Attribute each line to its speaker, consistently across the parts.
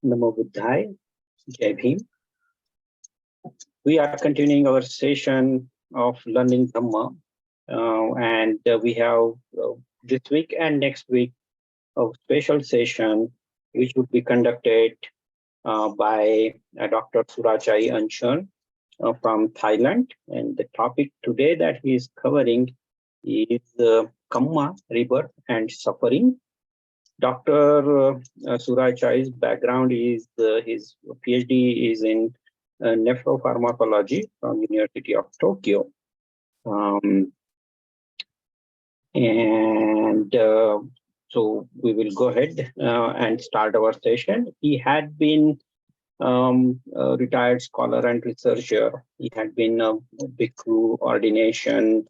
Speaker 1: Namo Buddhaya, Jai Bhim. We are continuing our session of learning Kamma, and we have this week and next week a special session which would be conducted by Dr. Surachai Unchern from Thailand. And the topic today that he is covering is Kamma, Rebirth and Suffering. Dr. Surachai's background is his PhD is in nepropharmacology from University of Tokyo. So we will go ahead and start our session. He had been a retired scholar and researcher. He had been a Bhikkhu ordination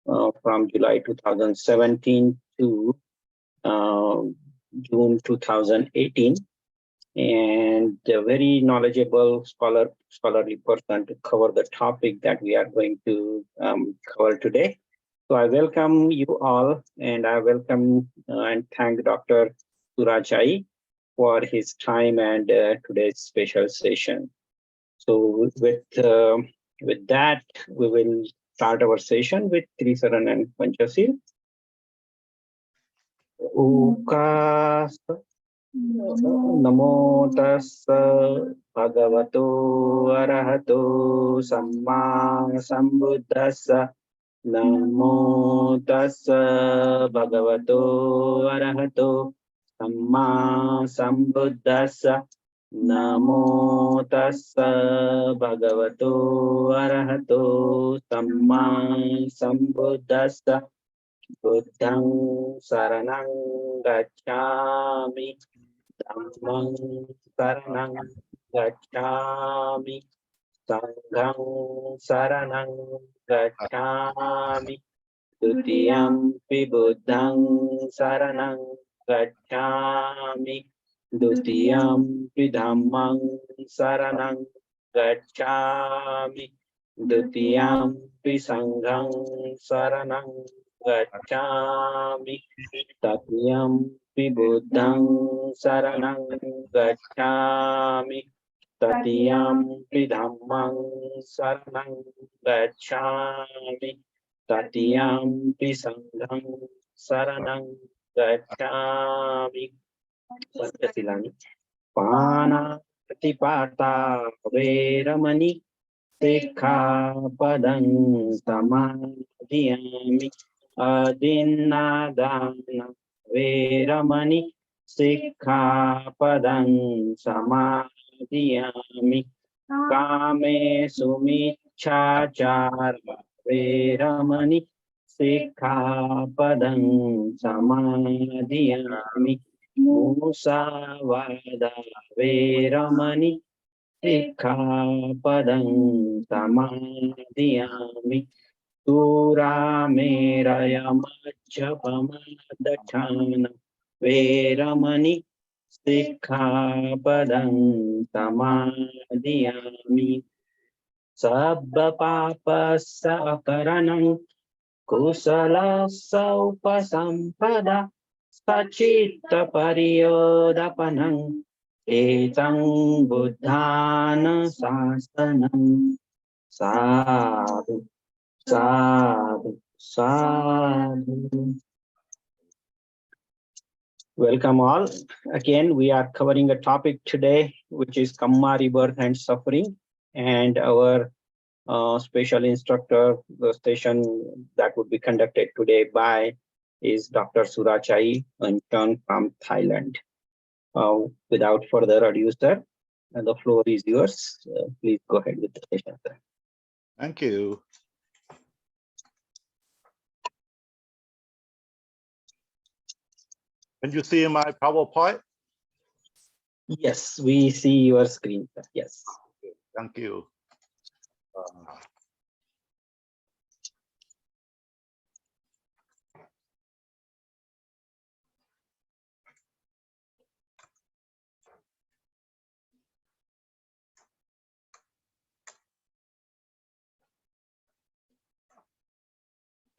Speaker 1: from July 2017 to June 2018, and a very knowledgeable scholarly person to cover the topic that we are going to cover today. So I welcome you all, and I welcome and thank Dr. Surachai for his time and today's special session. So with that, we will start our session with Trisaran and Panchasil. Ukas Namo tassa bhagavato arahato samma sambuddhassa. Namo tassa bhagavato arahato samma sambuddhassa. Namo tassa bhagavato arahato samma sambuddhassa. Buddhang saranang gacchami, dhammang saranang gacchami, sanghang saranang gacchami, dutiyampi buddhang saranang gacchami, dutiyampi dhammang saranang gacchami, dutiyampi sanghang saranang gacchami, tatiyampi buddhang saranang gacchami, tatiyampi dhammang saranang gacchami, tatiyampi sanghang saranang gacchami. Panchasilani. Pana Patipata Veramani Sikkhapadang Samadhiyami. Adinadana Veramani Sikkhapadang Samadhiyami. Kame Sumichachara Veramani Sikkhapadang Samadhiyami. Musavada Veramani Sikkhapadang Samadhiyami. Sura Meraya Majjapamadachana Veramani Sikkhapadang Samadhiyami. Sabba Papasa Akaranang Kusalasa Upasampada Sachitta Pariyodapanang Etang Buddhana Sasanam. Sadhu, sadhu, sadhu. Welcome all. Again, we are covering a topic today, which is Kamma, Rebirth and Suffering. And our special instructor, the session that would be conducted today by is Dr. Surachai Unchern from Thailand. Without further ado, sir, the floor is yours. Please go ahead with the session, sir.
Speaker 2: Thank you. Can you see my PowerPoint?
Speaker 1: Yes, we see your screen, sir. Yes.
Speaker 2: Thank you.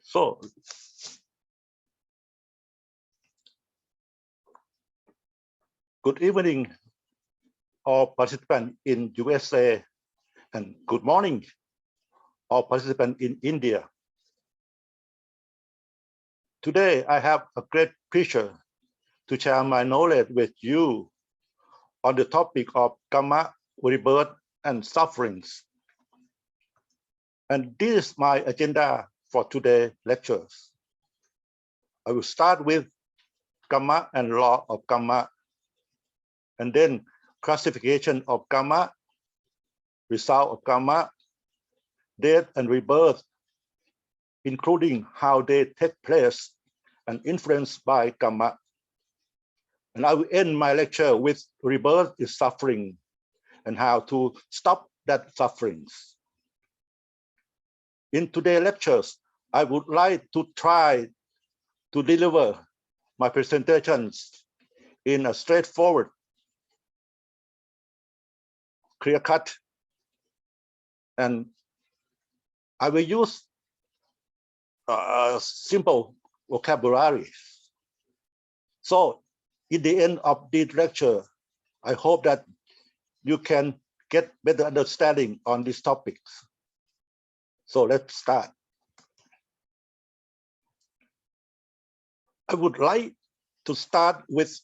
Speaker 2: So, good evening, all participants in USA, and good morning, all participants in India. Today, I have a great pleasure to share my knowledge with you on the topic of Karma, Rebirth, and sufferings. And this is my agenda for today's lectures. I will start with Karma and law of Karma, and then classification of Karma, result of Karma, death and rebirth, including how they take place and influenced by Karma. And I will end my lecture with rebirth is suffering and how to stop that sufferings. In today's lectures, I would like to try to deliver my presentations in a straightforward, clear-cut, and I will use simple vocabulary. So in the end of this lecture, I hope that you can get better understanding on these topics. So let's start. I would like to start with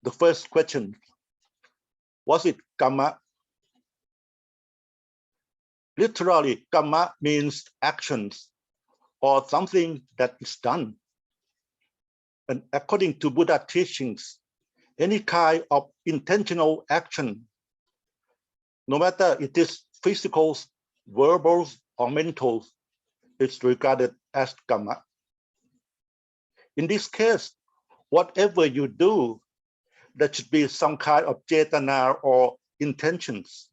Speaker 2: the first question. Was it Karma? Literally, Karma means actions or something that is done. And according to Buddha teachings, any kind of intentional action, no matter it is physical, verbal, or mental, is regarded as Karma. In this case, whatever you do, there should be some kind of cetana or intentions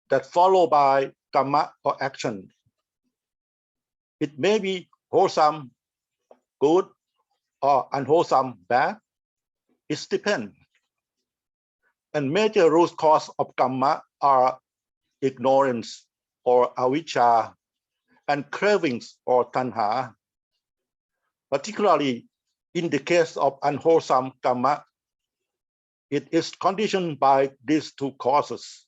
Speaker 2: that follow by Karma or action. It may be wholesome, good, or unwholesome, bad. It depends. And major root cause of Karma are ignorance or avijja and cravings or tanha. Particularly in the case of unwholesome Karma, it is conditioned by these two causes.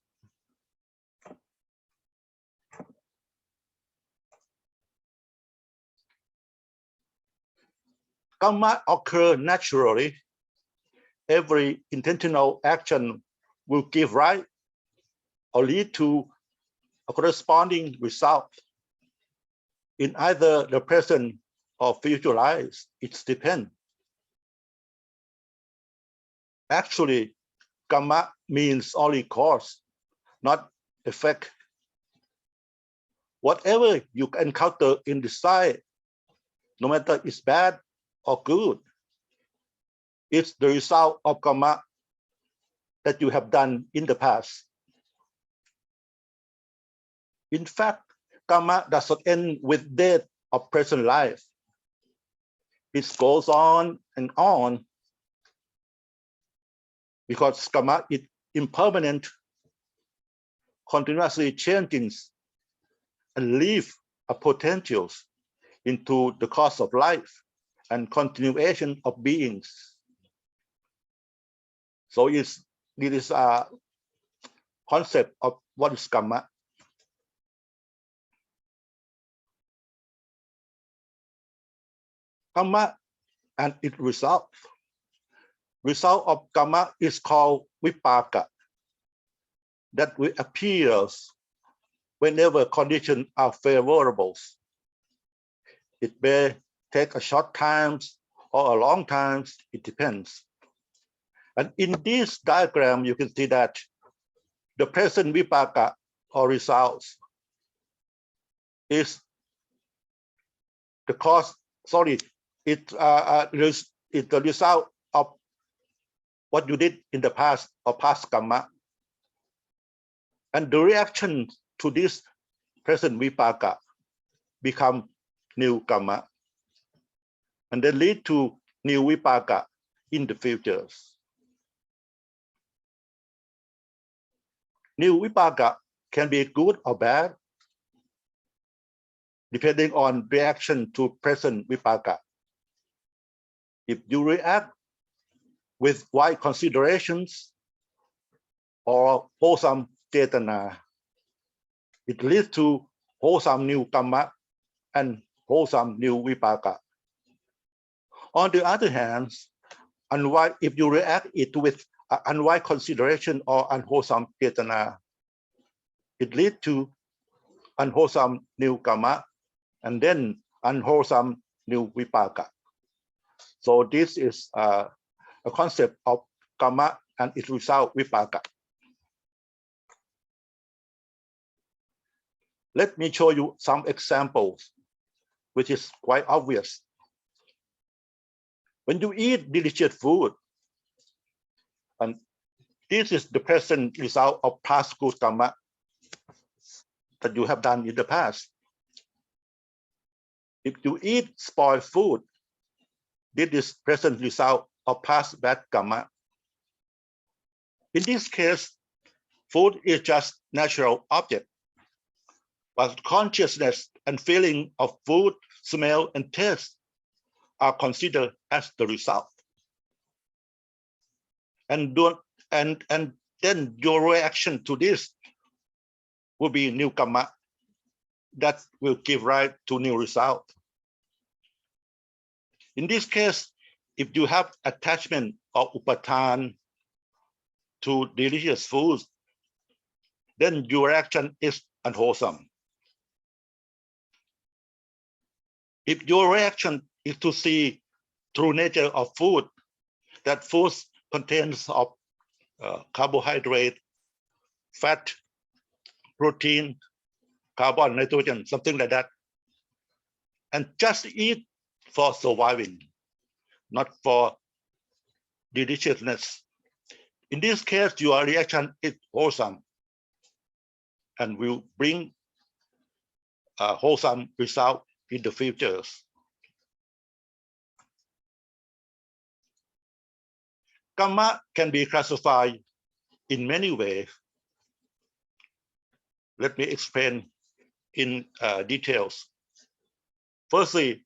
Speaker 2: Karma occurs naturally. Every intentional action will give rise or lead to a corresponding result in either the present or future lives. It depends. Actually, Karma means only cause, not effect. Whatever you encounter in the side, no matter it's bad or good, it's the result of Karma that you have done in the past. In fact, Karma does not end with death of present life. It goes on and on because Karma is impermanent, continuously changing, and leave a potentials into the course of life and continuation of beings. So it is a concept of what is Karma. Karma and its result. Result of Karma is called vipaka, that will appear whenever conditions are favorable. It may take a short time or a long time, it depends. And in this diagram, you can see that the present vipaka or results is the cause, sorry, it's the result of what you did in the past or past Karma. And the reaction to this present vipaka become new Karma, and then lead to new vipaka in the futures. New vipaka can be good or bad, depending on reaction to present vipaka. If you react with wise considerations or wholesome cetana. It leads to wholesome new karma and wholesome new vipaka. On the other hand, if you react it with unwise consideration or unwholesome cetana, it leads to unwholesome new karma and then unwholesome new vipaka. So this is a concept of karma and its result vipaka. Let me show you some examples, which is quite obvious. When you eat delicious food, and this is the present result of past good karma that you have done in the past. If you eat spoiled food, this is present result of past bad karma. In this case, food is just natural object, but consciousness and feeling of food, smell, and taste are considered as the result. And then your reaction to this will be new karma that will give rise to new result. In this case, if you have attachment or upatan to delicious foods, then your reaction is unwholesome. If your reaction is to see true nature of food, that food contains of carbohydrate, fat, protein, carbon, nitrogen, something like that, and just eat for surviving, not for deliciousness. In this case, your reaction is wholesome and will bring a wholesome result in the future. Karma can be classified in many ways. Let me explain in details. Firstly,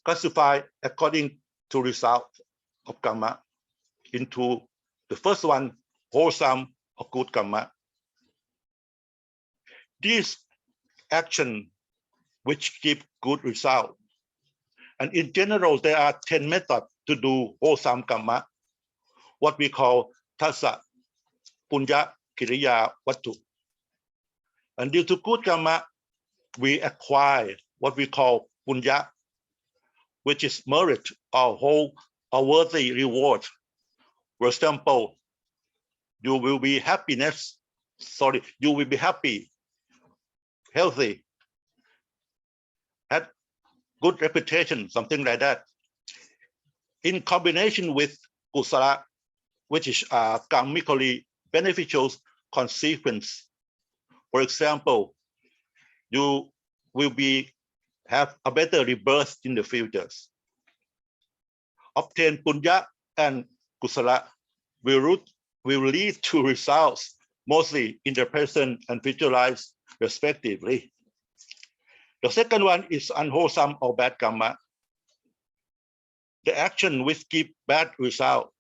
Speaker 2: classify according to result of karma into the first one, wholesome or good karma. These action which give good result. And in general, there are 10 methods to do wholesome karma, what we call tassa, punya, kiriya, wattu. And due to good karma, we acquire what we call punya, which is merit or worthy reward. For example, you will be happy, healthy, had good reputation, something like that. In combination with kusala, which is karmically beneficial consequence. For example, you will have a better rebirth in the futures. Obtain punya and kusala will lead to results mostly in the present and future lives respectively. The second one is unwholesome or bad karma. The action which give bad result.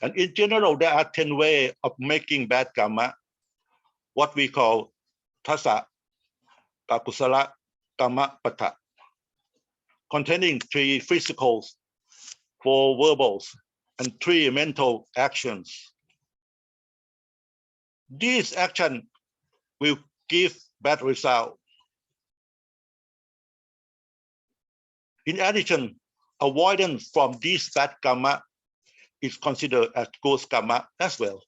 Speaker 2: And in general, there are 10 ways of making bad karma, what we call tassa, kakusala, karma pata, containing 3 physicals, 4 verbals, and 3 mental actions. These actions will give bad result. In addition, avoidance from this bad karma is considered as good karma as well.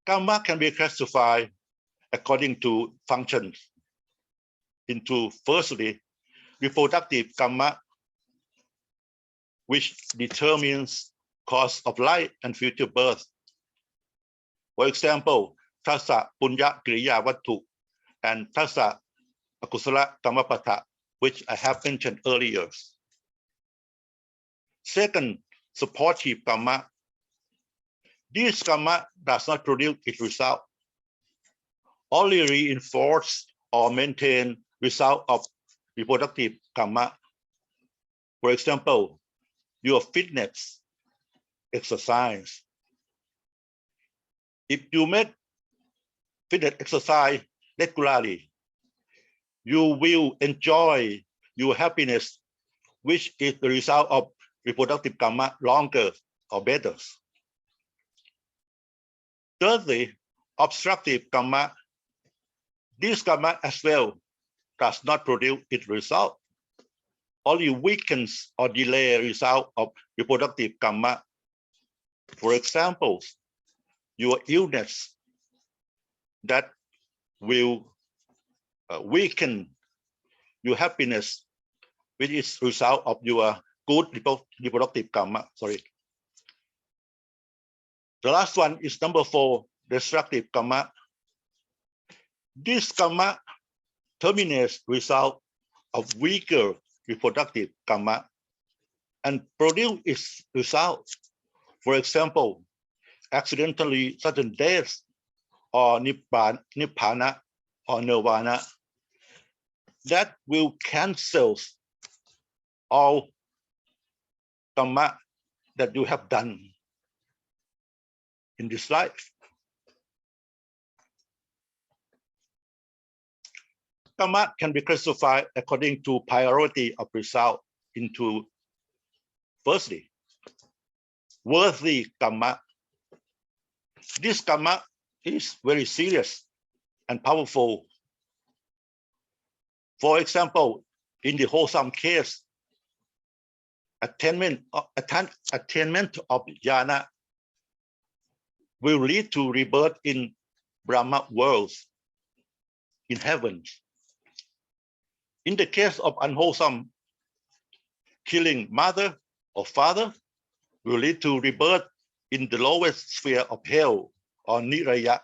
Speaker 2: Karma can be classified according to functions into, firstly, reproductive karma, which determines cause of life and future birth. For example, tassa punya kiriya wattu and tassa akusala kamapata, which I have mentioned earlier. Second, supportive karma. This karma does not produce its result, only reinforce or maintain result of reproductive karma. For example, your fitness exercise. If you make fitness exercise regularly, you will enjoy your happiness, which is the result of reproductive karma longer or better. Thirdly, obstructive karma. This karma as well does not produce its result, only weakens or delay result of reproductive karma. For example, your illness that will weaken your happiness, which is result of your good reproductive karma. Sorry. The last one is number 4, destructive karma. This karma terminates result of weaker reproductive karma and produce its result. For example, accidentally sudden death or nibbana or nirvana that will cancel all karma that you have done in this life. Karma can be classified according to priority of result into, firstly, worthy karma. This karma is very serious and powerful. For example, in the wholesome case, attainment of jhana will lead to rebirth in Brahma worlds, in heaven. In the case of unwholesome, killing mother or father will lead to rebirth in the lowest sphere of hell or niraya.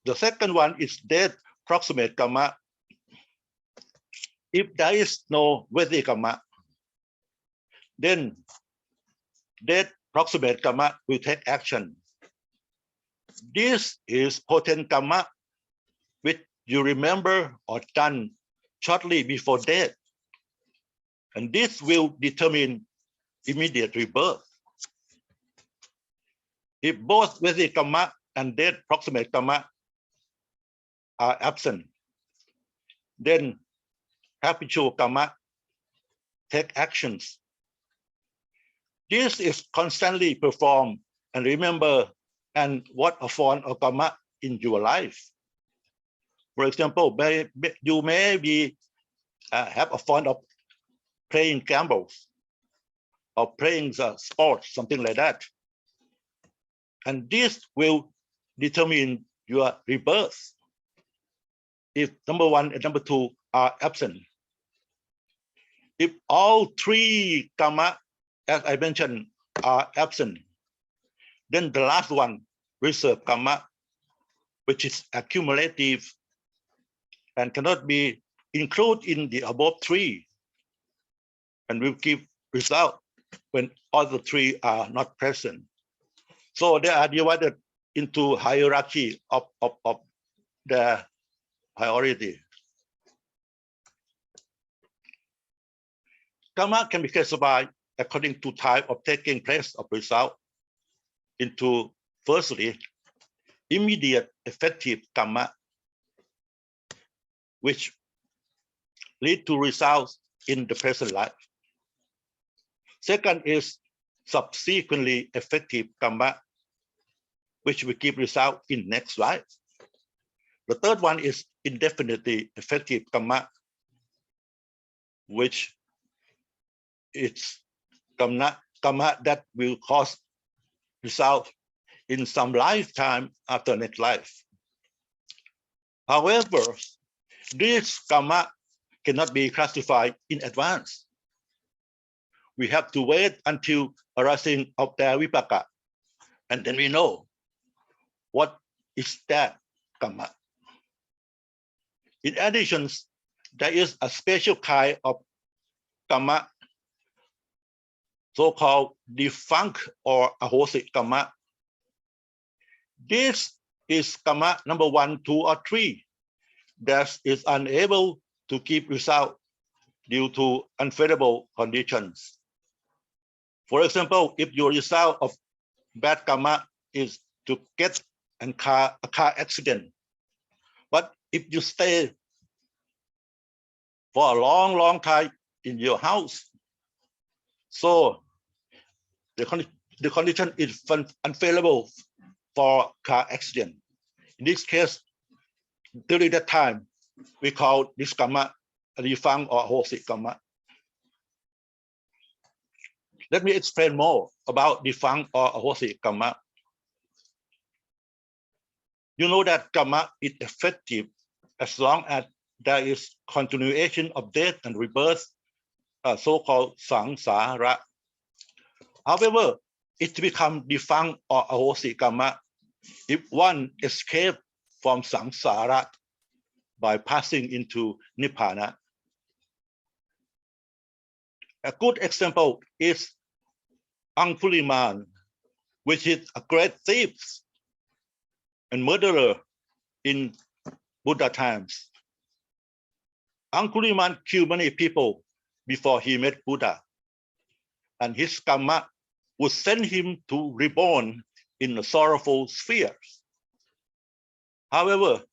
Speaker 2: The second one is death proximate karma. If there is no worthy karma, then death proximate karma will take action. This is potent karma which you remember or done shortly before death. And this will determine immediate rebirth. If both worthy karma and death proximate karma are absent, then habitual karma take actions. This is constantly performed and remember and what a form of karma in your life. For example, you may be have a fond of playing gambles or playing sports, something like that. And this will determine your rebirth if number 1 and number 2 are absent. If all 3 karma, as I mentioned, are absent, then the last one, reserve karma, which is accumulative and cannot be included in the above 3, and will give result when other 3 are not present. So they are divided into hierarchy of the priority. Karma can be classified according to type of taking place of result into, firstly, immediate effective karma, which lead to results in the present life. Second is subsequently effective karma, which will give result in next life. The third one is indefinitely effective karma, which is karma that will cause result in some lifetime after next life. However, this karma cannot be classified in advance. We have to wait until arising of their vipaka, and then we know what is that karma. In addition, there is a special kind of karma, so-called defunct or ahosic karma. This is karma number 1, 2, or 3 that is unable to give result due to unfavorable conditions. For example, if your result of bad karma is to get a car accident, but if you stay for a long time in your house, so the condition is unfavorable for car accident. In this case, during that time, we call this karma a defunct or hosi karma. Let me explain more about defunct or hosi karma. You know that karma is effective as long as there is continuation of death and rebirth, so-called samsara. However, it becomes defunct or ahosi karma if one escapes from samsara by passing into nibbana. A good example is Anguliman, which is a great thief and murderer in Buddha times. Anguliman killed many people before he met Buddha, and his karma would send him to reborn in the sorrowful spheres. However,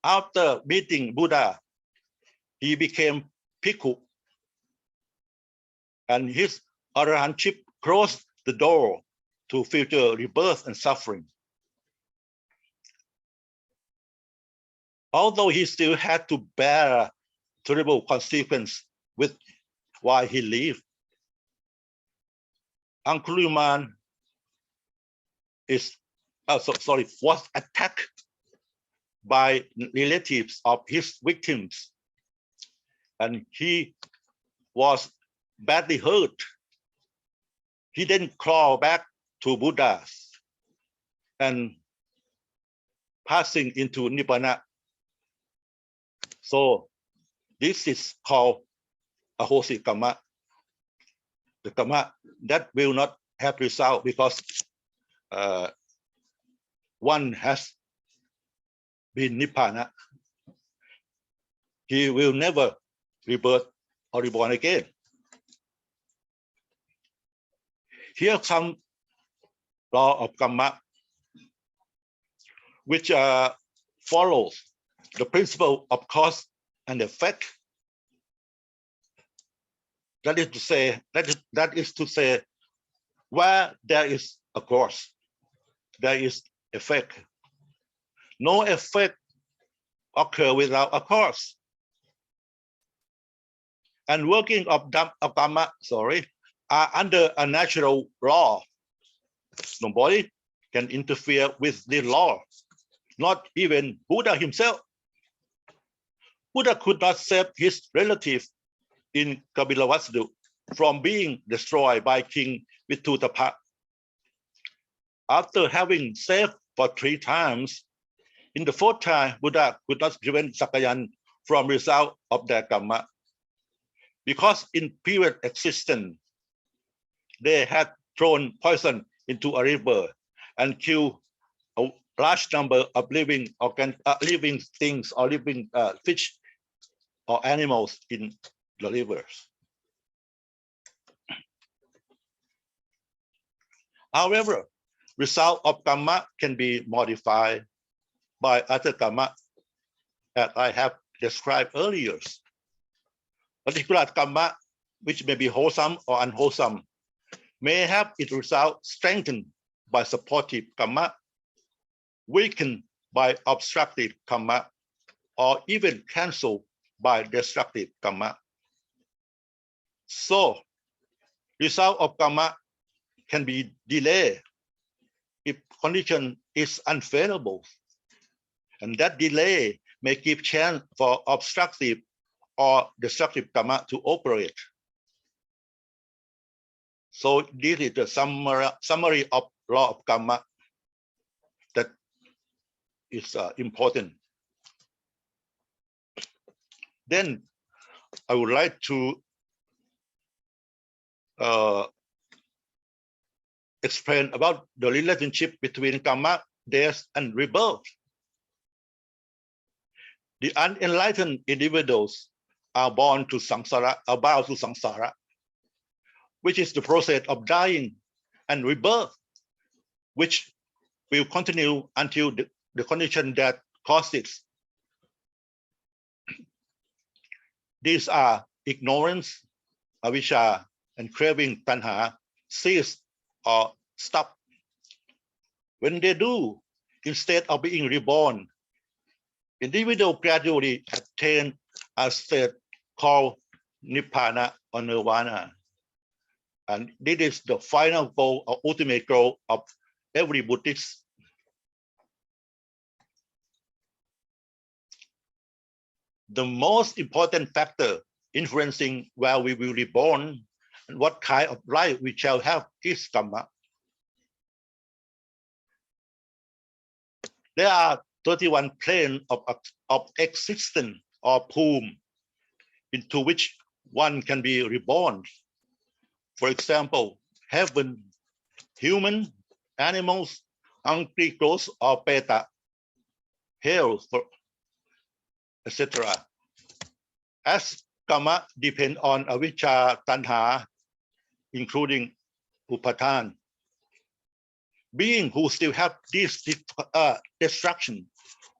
Speaker 2: after meeting Buddha, he became bhikkhu, and his arahantship closed the door to future rebirth and suffering. Although he still had to bear terrible consequences with while he lived, Anguliman was attacked by relatives of his victims, and he was badly hurt. He then crawled back to Buddha and passing into Nibbana. So this is called ahosi karma, the karma that will not have result because one has been Nibbana. He will never rebirth or reborn again. Here are some law of karma which follows the principle of cause and effect. That is to say, where there is a cause, there is effect. No effect occurs without a cause. And working of karma, are under a natural law. Nobody can interfere with the law, not even Buddha himself. Buddha could not save his relative in Kapilavastu from being destroyed by King Vituttapha. After having saved for 3 times, in the 4th time, Buddha could not prevent Sakayan from result of their karma. Because in period existence, they had thrown poison into a river and killed a large number of living things or living fish or animals in the rivers. However, result of karma can be modified by other karma as I have described earlier. Particular karma, which may be wholesome or unwholesome, may have its result strengthened by supportive karma, weakened by obstructive karma, or even cancelled by destructive karma. So, result of karma can be delayed if condition is unfavorable, and that delay may give chance for obstructive or destructive karma to operate. So this is the summary of law of karma that is important. Then I would like to explain about the relationship between karma, death, and rebirth. The unenlightened individuals are born to samsara, are bound to samsara, which is the process of dying and rebirth, which will continue until the condition that caused it. These are ignorance, avisha, and craving, tanha, cease or stop. When they do, instead of being reborn, individual gradually attain a state called nibbana or nirvana. And this is the final goal or ultimate goal of every Buddhist. The most important factor influencing where we will be born and what kind of life we shall have is Kamma. There are 31 planes of existence or Bhum into which one can be reborn. For example, heaven, human, animals, hungry ghosts or beta, hell, etc. As Kamma depend on avijja, tanha, including upatan. Being who still have this destruction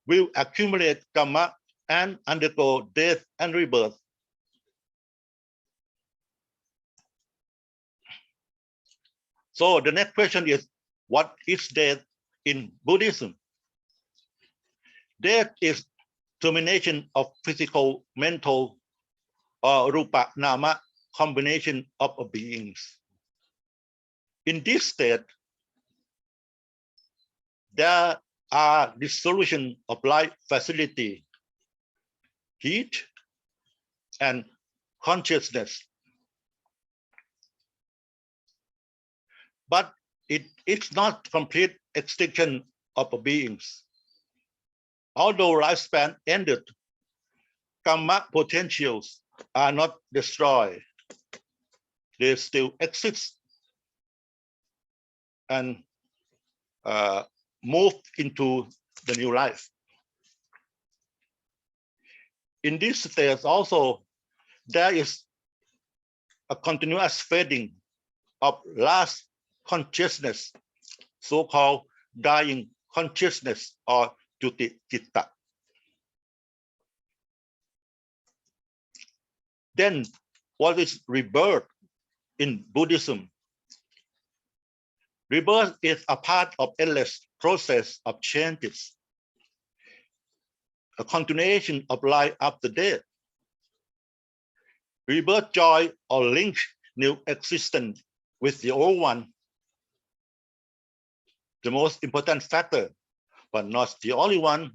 Speaker 2: will accumulate Kamma and undergo death and rebirth. So the next question is, what is death in Buddhism? Death is termination of physical, mental, or rupa nama combination of beings. In this state, there are dissolution of life facility, heat, and consciousness. But it's not complete extinction of beings. Although lifespan ended, Kamma potentials are not destroyed. They still exist and move into the new life. In this state also, there is a continuous fading of last consciousness, so-called dying consciousness or juti citta. Then what is rebirth in Buddhism? Rebirth is a part of endless process of changes, a continuation of life after death. Rebirth joy or link new existence with the old one. The most important factor, but not the only one,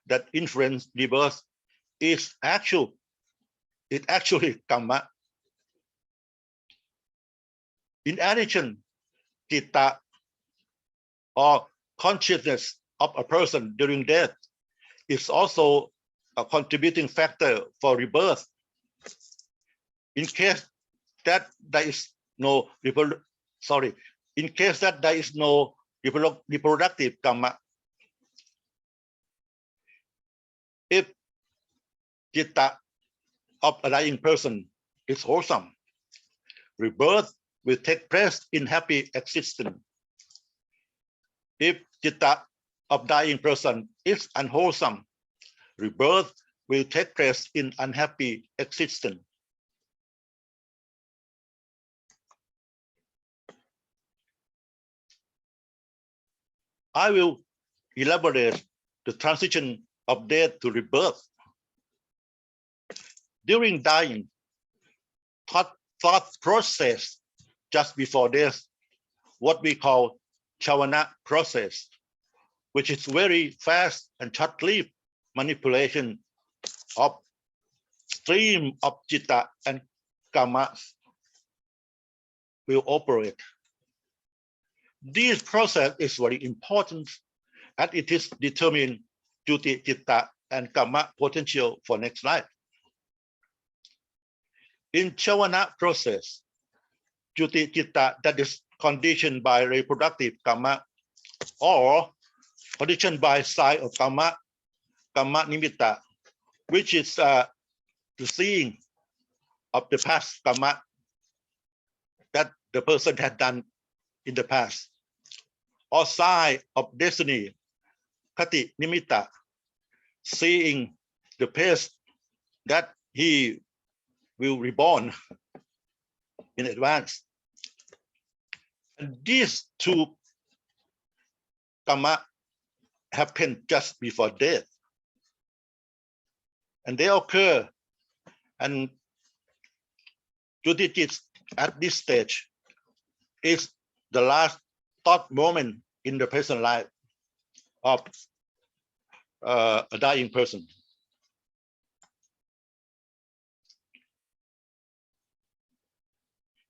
Speaker 2: that influences rebirth is actually Kamma. In addition, citta or consciousness of a person during death is also a contributing factor for rebirth. In case that there is no reproductive Kamma, if citta of a dying person is wholesome, rebirth will take place in happy existence. If citta of dying person is unwholesome, rebirth will take place in unhappy existence. I will elaborate the transition of death to rebirth. During dying, thought process just before death, what we call chavana process, which is very fast and short-lived manipulation of stream of citta and kammas will operate. This process is very important as it is determined juti citta and kamma potential for next life. In chavana process, juti citta that is conditioned by reproductive kamma or conditioned by sign of kamma nimitta, which is the seeing of the past karma that the person had done in the past, or sign of destiny, kati nimitta, seeing the place that he will reborn in advance. And these two karma happen just before death, and they occur, and Judithis at this stage is the last thought moment in the present life of a dying person.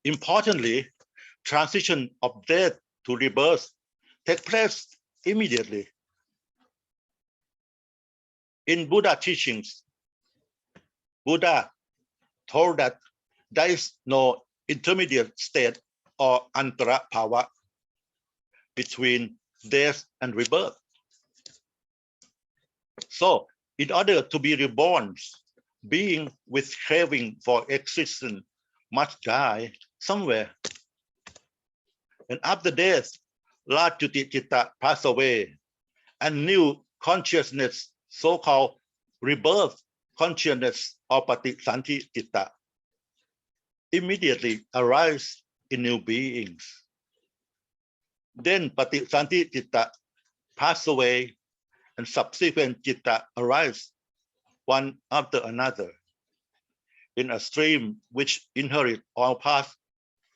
Speaker 2: Importantly, transition of death to rebirth takes place immediately. In Buddha teachings, Buddha told that there is no intermediate state or antara bhava between death and rebirth. So, in order to be reborn, being with craving for existence must die somewhere. And after death, Rajuti Citta pass away, and new consciousness, so-called rebirth consciousness or Patisanti Citta, immediately arise in new beings. Then Patisanti Citta pass away, and subsequent Citta arise one after another in a stream which inherit all past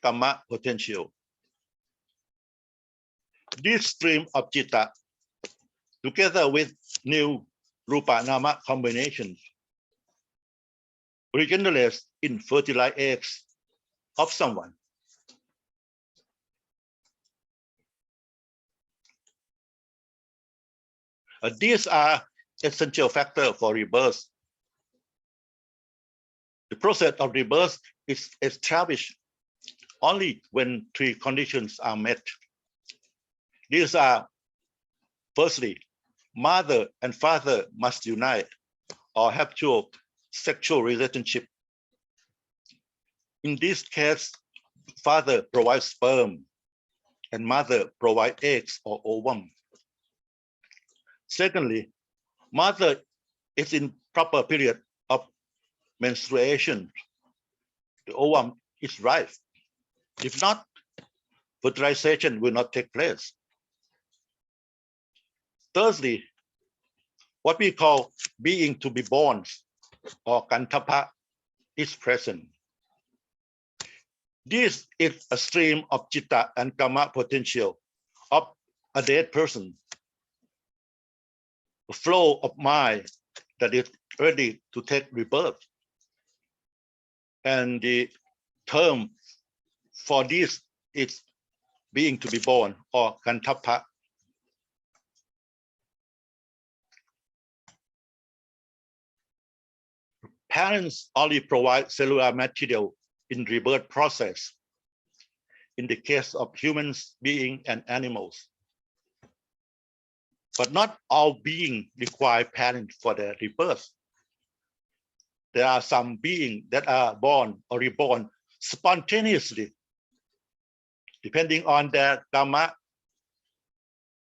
Speaker 2: karma potential. This stream of Citta, together with new Rupa Nama combinations, regenerates in fertilized eggs of someone. These are essential factors for rebirth. The process of rebirth is established only when three conditions are met. These are, firstly, mother and father must unite or have sexual relationship. In this case, father provides sperm and mother provides eggs or ovum. Secondly, mother is in proper period of menstruation. The ovum is ripe. If not, fertilization will not take place. Thirdly, what we call being to be born or kantapa is present. This is a stream of citta and karma potential of a dead person, a flow of mind that is ready to take rebirth. And the term for this is being to be born or kantapa. Parents only provide cellular material in rebirth process in the case of humans, beings, and animals. But not all beings require parents for their rebirth. There are some beings that are born or reborn spontaneously, depending on their karma,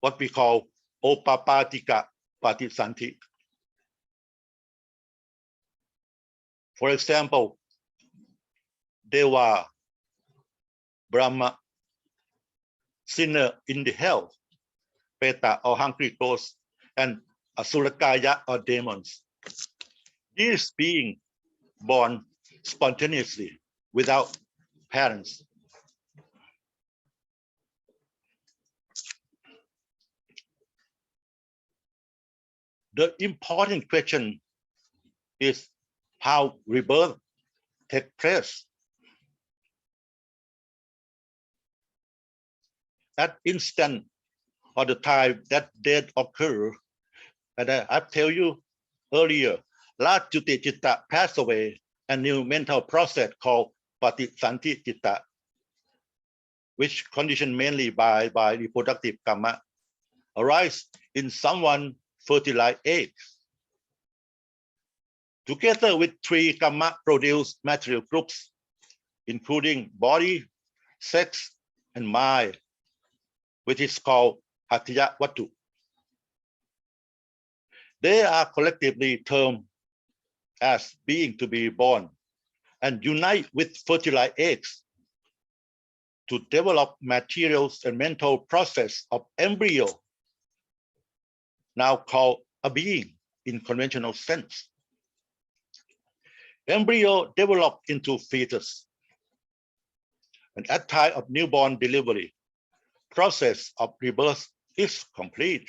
Speaker 2: what we call opapatika patisanti. For example, Deva, Brahma, sinner in the hell, Peta or hungry ghosts, and Asurakaya or demons. These beings born spontaneously without parents. The important question is how rebirth takes place. At instant or the time that death occurs, and I tell you earlier, Rajuti Citta passed away, a new mental process called Patisanti Citta, which conditioned mainly by reproductive karma, arise in someone fertilized eggs. together with three Kamma produced material groups, including body, sex, and mind, which is called Hattiya Wattu. They are collectively termed as being to be born and unite with fertilized eggs to develop materials and mental process of embryo, now called a being in conventional sense. Embryo develop into fetus, and at time of newborn delivery, process of rebirth is complete.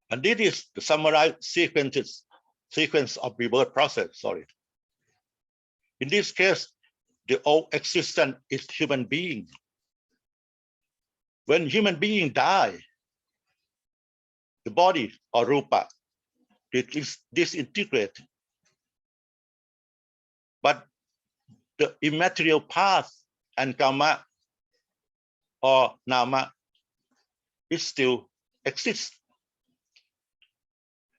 Speaker 2: And this is the summarized sequence of rebirth process, In this case, the old existence is human being. When human being die, the body or rupa is disintegrated. But the immaterial path and karma or nama is still exists.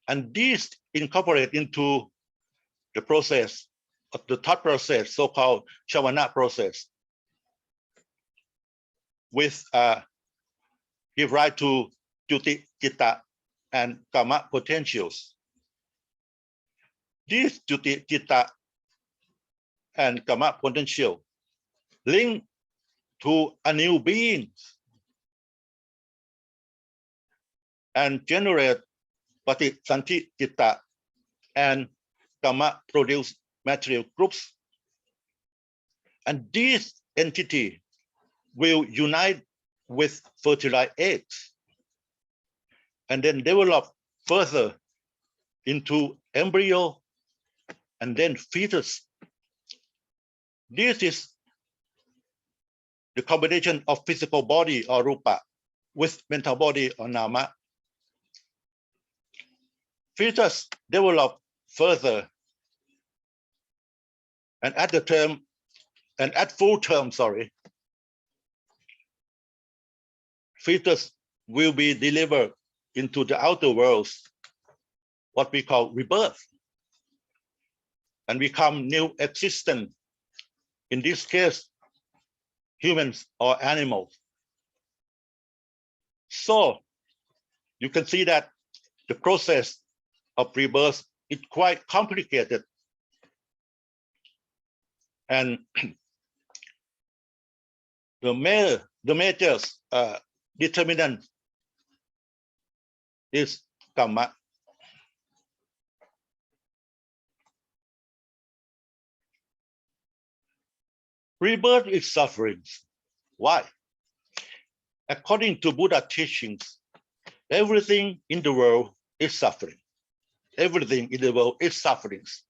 Speaker 2: And these incorporate into the process of the thought process, so-called Shavana process, with give rise to Juti, Citta, and Kamma potentials. These Juti, Citta, and Kamma potential link to a new being and generate Patisanti Citta and Kamma produce material groups. And this entity will unite with fertilized eggs and then develop further into embryo and then fetus. This is the combination of physical body or rupa with mental body or nama. Fetus develop further, and at full term, fetus will be delivered into the outer worlds, what we call rebirth, and become new existent. In this case, humans or animals. So you can see that the process of rebirth is quite complicated. And the major determinant is karma. Rebirth is sufferings. Why? According to Buddha teachings, everything in the world is suffering. Everything in the world is sufferings.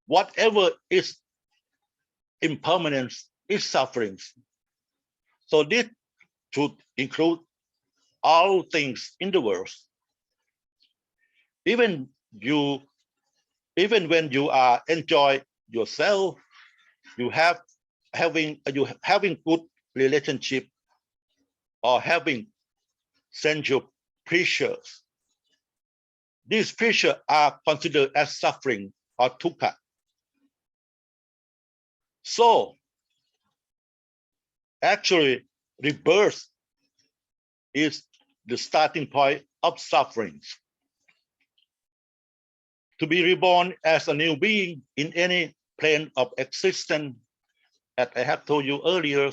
Speaker 2: Whatever is impermanence is sufferings. So this should include all things in the world. Even when you are enjoy yourself, you having good relationship or having sensual pleasures. These pleasures are considered as suffering or dukkha. So actually, rebirth is the starting point of sufferings. To be reborn as a new being in any plane of existence, as I have told you earlier,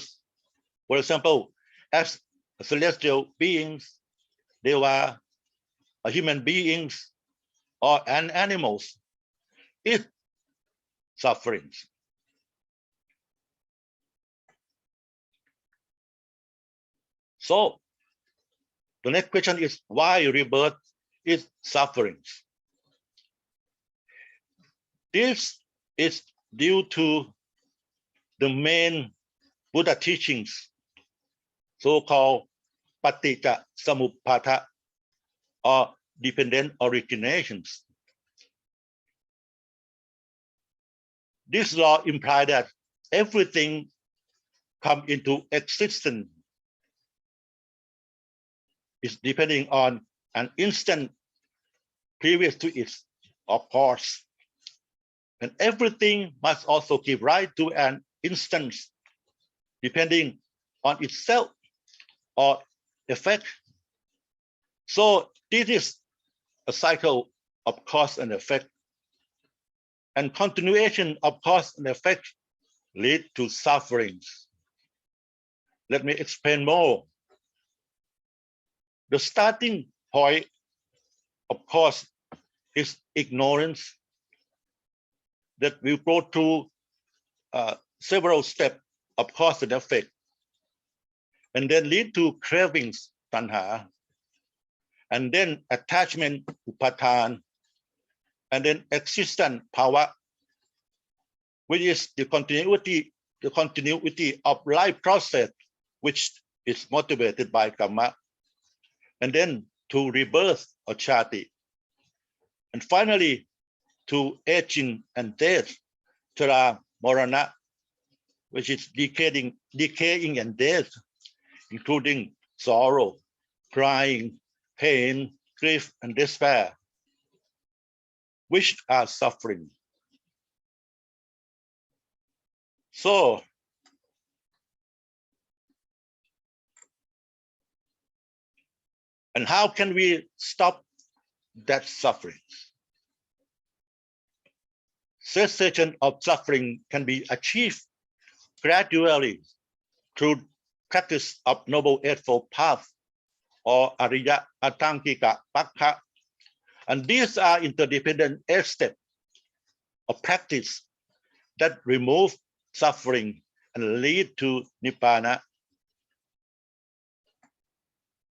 Speaker 2: for example, as celestial beings, they were human beings or animals, is sufferings. So the next question is why rebirth is sufferings? This is due to the main Buddha teachings, so-called Paticca Samuppada or dependent originations. This law implies that everything comes into existence is depending on an instant previous to it, of course. And everything must also give rise to an instance depending on itself or effect. So this is a cycle of cause and effect. And continuation of cause and effect lead to sufferings. Let me explain more. The starting point, of course, is ignorance that will go through several steps of cause and effect, and then lead to cravings, tanha, and then attachment, upatan, and then existence, bhava, which is the continuity of life process, which is motivated by karma, and then to rebirth or chati, and finally to aging and death, chara, morana, which is decaying and death, including sorrow, crying, pain, grief, and despair, which are suffering. So, and how can we stop that suffering? Cessation of suffering can be achieved gradually through practice of Noble Eightfold Path or Ariya Atangika Pakha. And these are interdependent 8 steps of practice that remove suffering and lead to Nibbana.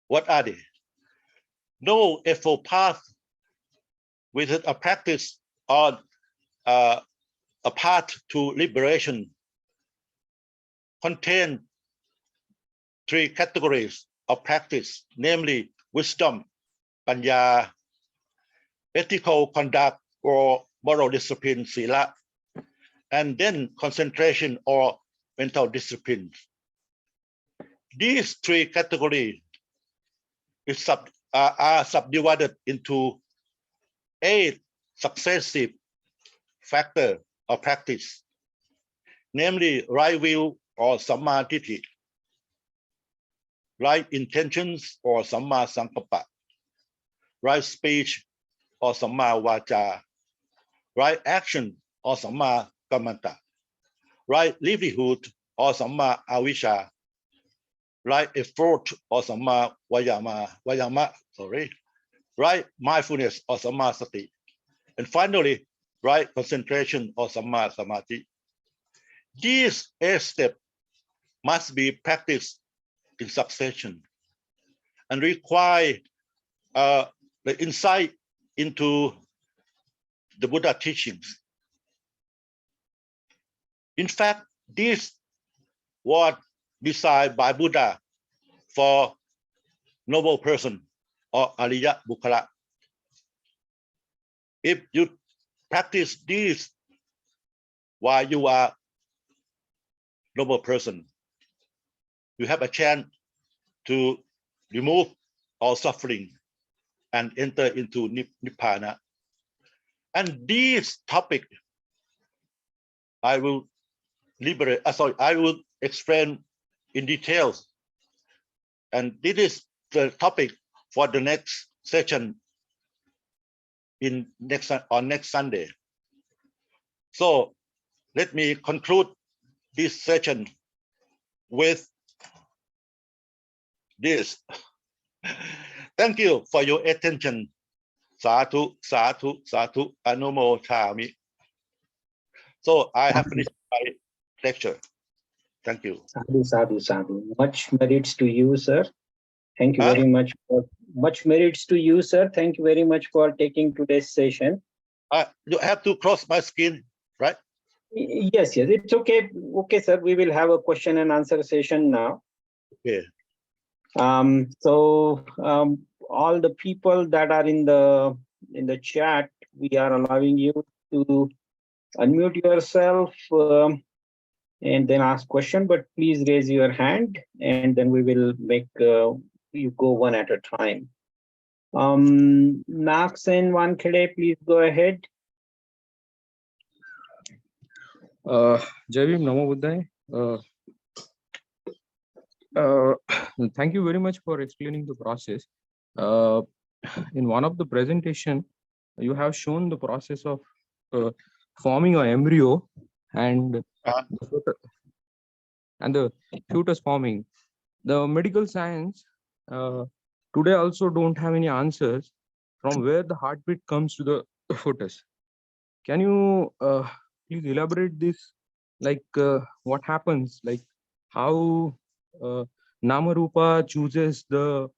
Speaker 2: What are they? Noble Eightfold Path, which is a practice on a path to liberation, contain 3 categories of practice, namely wisdom, panya, ethical conduct or moral discipline, sila, and then concentration or mental discipline. These 3 categories are subdivided into 8 successive factors of practice, namely right view or samma ditti, right intentions or samma sankappa, right speech or samma vacha, right action or samma kammanta, right livelihood or samma avisha, right effort or samma vayama, right mindfulness or samma sati, and finally, right concentration or samma samadhi. These 8 steps must be practiced in succession and require the insight into the Buddha teachings. In fact, this was designed by Buddha for noble person or Ariya Bukkala. If you practice this while you are noble person, you have a chance to remove all suffering and enter into Nibbana. And this topic, I will explain in details. And this is the topic for the next session on next Sunday. So let me conclude this session with this. Thank you for your attention. Sadhu, sadhu, sadhu, anumodhami. So I have finished my lecture. Thank you.
Speaker 1: Sadhu, sadhu, sadhu. Much merits to you, sir. Thank you very much. Much merits to you, sir. Thank you very much for taking today's session.
Speaker 2: You have to close my screen, right?
Speaker 1: Yes, it's okay. Okay, sir. We will have a question and answer session now.
Speaker 2: Okay.
Speaker 1: All the people that are in the chat, we are allowing you to unmute yourself and then ask question, but please raise your hand and then we will make you go one at a time. Naksen Wankhede, please go ahead.
Speaker 3: Jai Bhim, Namo Buddhaya. Thank you very much for explaining the process. In one of the presentation, you have shown the process of forming an embryo and the fetus forming. The medical science today also don't have any answers from where the heartbeat comes to the fetus. Can you please elaborate this? Like what happens? Like how Namarupa chooses the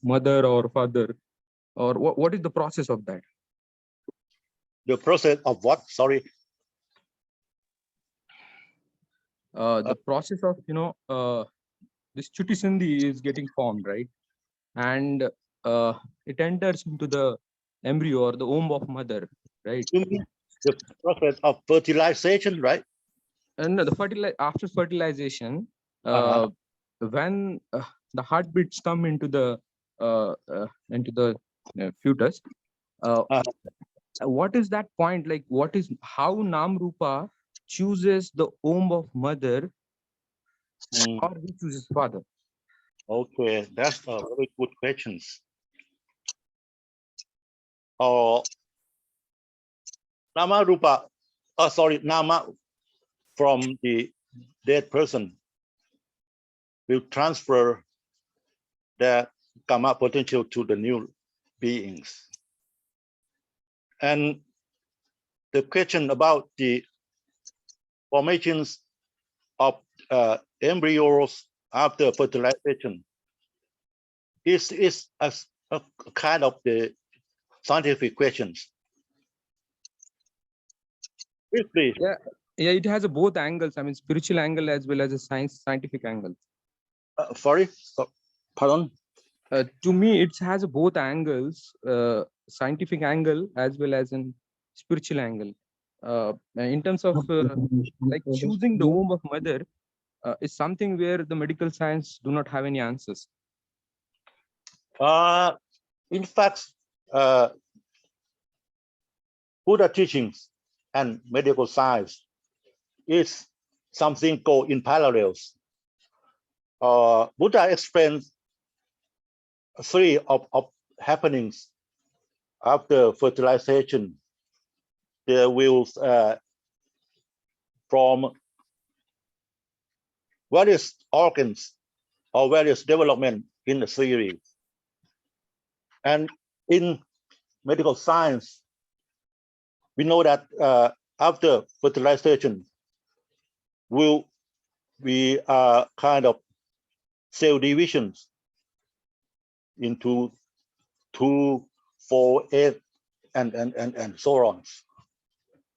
Speaker 3: mother or father, or what is the process of that?
Speaker 2: The process of what? Sorry.
Speaker 3: The process of this Chuti Sindhi is getting formed, right? And it enters into the embryo or the womb of mother, right?
Speaker 2: You mean the process of fertilization, right?
Speaker 3: And after fertilization, when the heartbeats come into the fetus, what is that point? Like, what is how Namrupa chooses the womb of mother, or he chooses father?
Speaker 2: Okay, that's a very good question. Nama Rupa, Nama from the dead person will transfer the Kamma potential to the new beings. And the question about the formations of embryos after fertilization is a kind of the scientific questions. Briefly.
Speaker 3: Yeah, it has both angles. I mean, spiritual angle as well as a scientific angle.
Speaker 2: Sorry, pardon.
Speaker 3: To me, it has both angles, scientific angle as well as an spiritual angle. In terms of like choosing the womb of mother is something where the medical science do not have any answers.
Speaker 2: In fact, Buddha teachings and medical science is something go in parallels. Buddha explains three of happenings after fertilization. There will from various organs or various development in the series. And in medical science, we know that after fertilization, we are kind of cell divisions into 2, 4, 8, and so on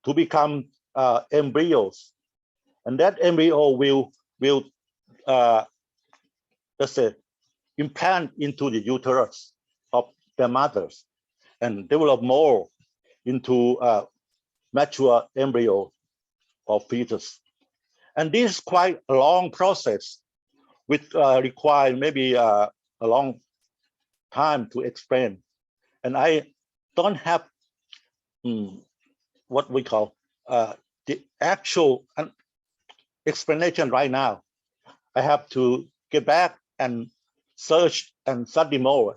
Speaker 2: to become embryos, and that embryo will let's say implant into the uterus of their mothers and develop more into mature embryo or fetus. And this is quite a long process, which require maybe a long time to explain. And I don't have what we call the actual explanation right now. I have to get back and search and study more.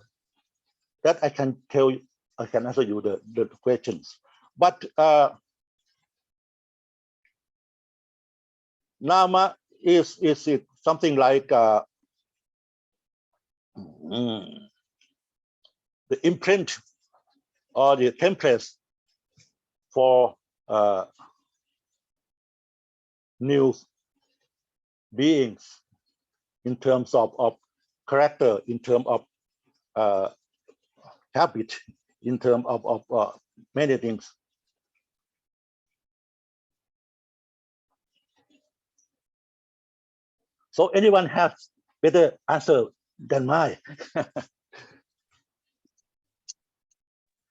Speaker 2: That I can tell you, I can answer you the questions. But Nama is it something like the imprint or the templates for new beings in terms of character, in terms of habit, in terms of many things. So anyone has better answer than mine?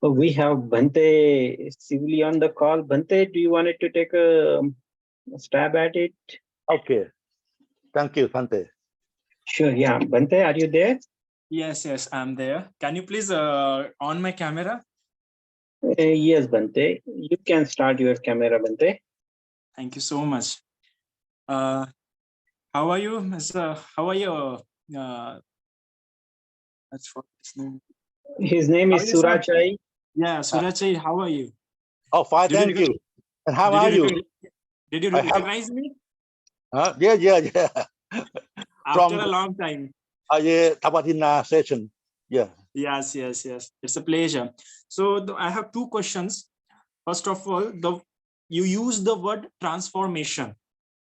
Speaker 1: We have Bhante Sivli on the call. Bhante, do you want to take a stab at it?
Speaker 2: Okay. Thank you, Bhante.
Speaker 1: Sure, yeah. Bhante, are you there?
Speaker 4: Yes, I'm there. Can you please on my camera?
Speaker 1: Yes, Bante. You can start your camera, Bante.
Speaker 4: Thank you so much. How are you, Mr.? How are you? That's what his name.
Speaker 1: His name
Speaker 4: How
Speaker 1: is
Speaker 4: are you, sir?
Speaker 1: Surachai.
Speaker 4: Yeah, Surachai, how are you?
Speaker 2: Oh, fine,
Speaker 4: Did you
Speaker 2: thank you. And how are you?
Speaker 4: Did you
Speaker 2: I have-
Speaker 4: recognize me?
Speaker 2: Yeah.
Speaker 4: After
Speaker 2: From
Speaker 4: a long time.
Speaker 2: Tabatina session. Yeah.
Speaker 4: Yes. It's a pleasure. So I have two questions. First of all, you use the word transformation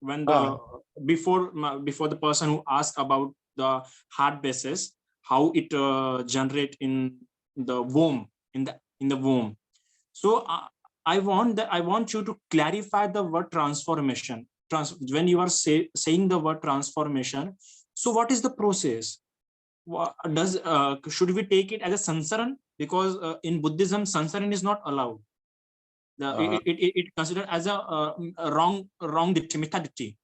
Speaker 4: when the before the person who asked about the heart basis, how it generate in the womb, in the womb. So I want you to clarify the word transformation. When you are saying the word transformation, so what is the process? Should we take it as a sansaran? Because in Buddhism, sansaran is not allowed. It considered as a wrong ditty.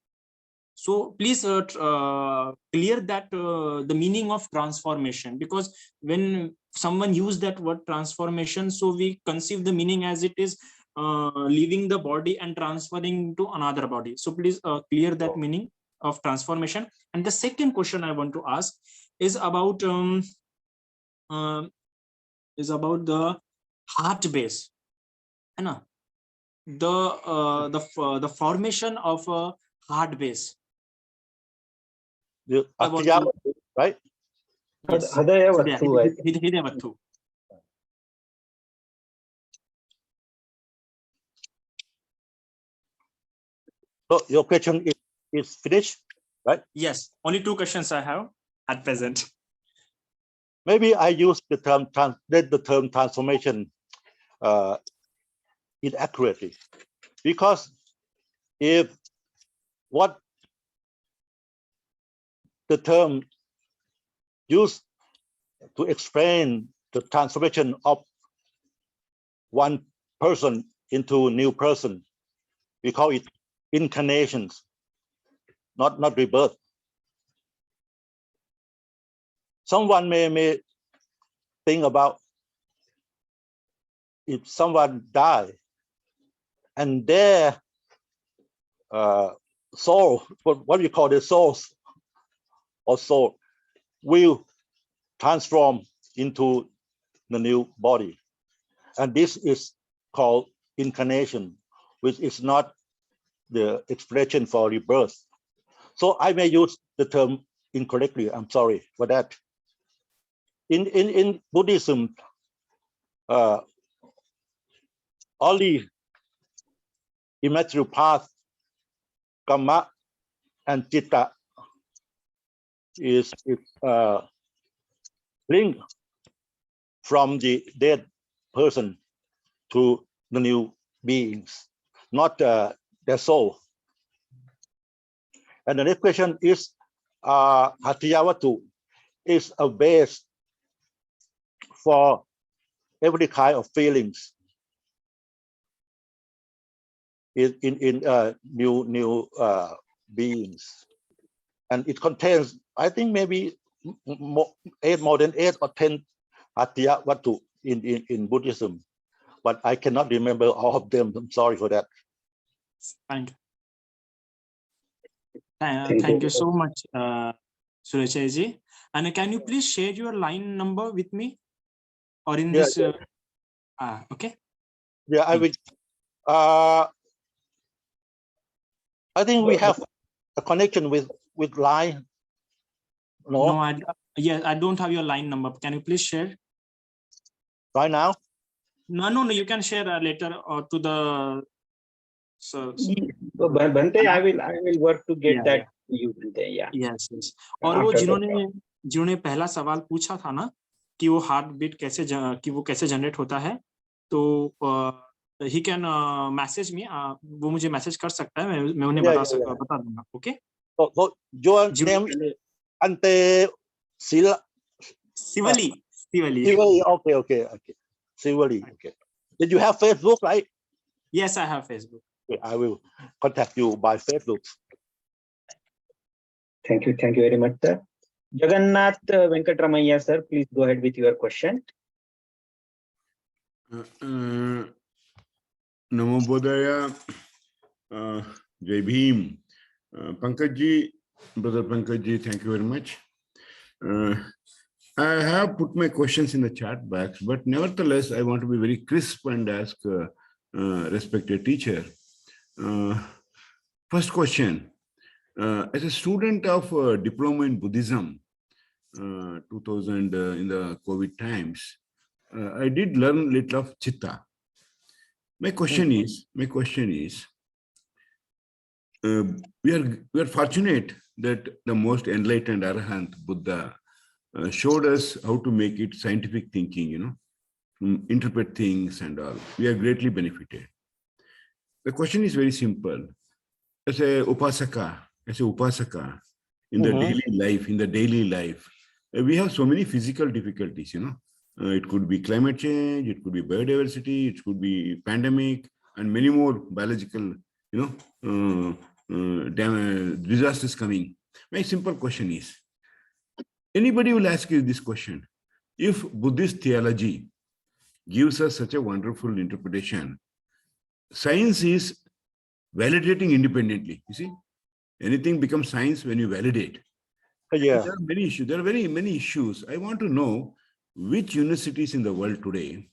Speaker 4: So please clear that the meaning of transformation, because when someone use that word transformation, so we conceive the meaning as it is leaving the body and transferring to another body. So please clear that meaning of transformation. And the second question I want to ask is about the heart base. The formation of a heart base.
Speaker 2: Right?
Speaker 4: Yes.
Speaker 1: Hadaya
Speaker 4: So,
Speaker 1: Vattu, I think.
Speaker 4: Hidaya Vattu.
Speaker 2: So your question is finished, right?
Speaker 4: Yes, only two questions I have at present.
Speaker 2: Maybe I use the term transformation inaccurately, because if what the term used to explain the transformation of one person into a new person, we call it incarnations, not rebirth. Someone may think about if someone die and their soul, what we call the souls or soul, will transform into the new body. And this is called incarnation, which is not the expression for rebirth. So I may use the term incorrectly. I'm sorry for that. In Buddhism, only immaterial path, Kamma and Chitta is linked from the dead person to the new beings, not their soul. And the next question is, Hatiyawatu is a base for every kind of feelings in new beings, and it contains, I think, maybe more than 8 or 10 Hatiyawatu in Buddhism, but I cannot remember all of them. I'm sorry for that.
Speaker 4: Thank you. Thank you so much, Surachai ji. And can you please share your line number with me, or in this? Okay.
Speaker 2: Yeah, I will. I think we have a connection with line.
Speaker 4: No, I don't have your line number. Can you please share
Speaker 2: right now?
Speaker 4: No. You can share later or to the. So
Speaker 1: Bante, I will work to get that to you, Bante. Yeah.
Speaker 4: Yes. और वो जिन्होंने पहला सवाल पूछा था ना कि वो हार्ट बीट कैसे जनरेट होता है, तो he can message me, वो मुझे मैसेज कर सकता है, मैं उन्हें बता दूंगा. Okay.
Speaker 2: So your name Ante Sivali. Okay. Sivali. Okay. Did you have Facebook, right?
Speaker 4: Yes, I have Facebook.
Speaker 2: Okay, I will contact you by Facebook.
Speaker 1: Thank you very much, sir. Jagannath Venkatramaiah, sir, please go ahead with your question.
Speaker 5: Namo Bodhaya, Jai Bhim. Pankajji, Brother Pankajji, thank you very much. I have put my questions in the chat box, but nevertheless, I want to be very crisp and ask respected teacher. First question, as a student of diploma in Buddhism, 2000 in the COVID times, I did learn little of Chitta. My question is, we are fortunate that the most enlightened Arahant Buddha showed us how to make it scientific thinking, interpret things and all. We are greatly benefited. The question is very simple. As a upasaka in the daily life, we have so many physical difficulties, it could be climate change, it could be biodiversity, it could be pandemic, and many more biological, disasters coming. My simple question is, anybody will ask you this question: if Buddhist theology gives us such a wonderful interpretation, science is validating independently. You see, anything becomes science when you validate.
Speaker 2: Yeah.
Speaker 5: There are many issues. There are very many issues. I want to know which universities in the world today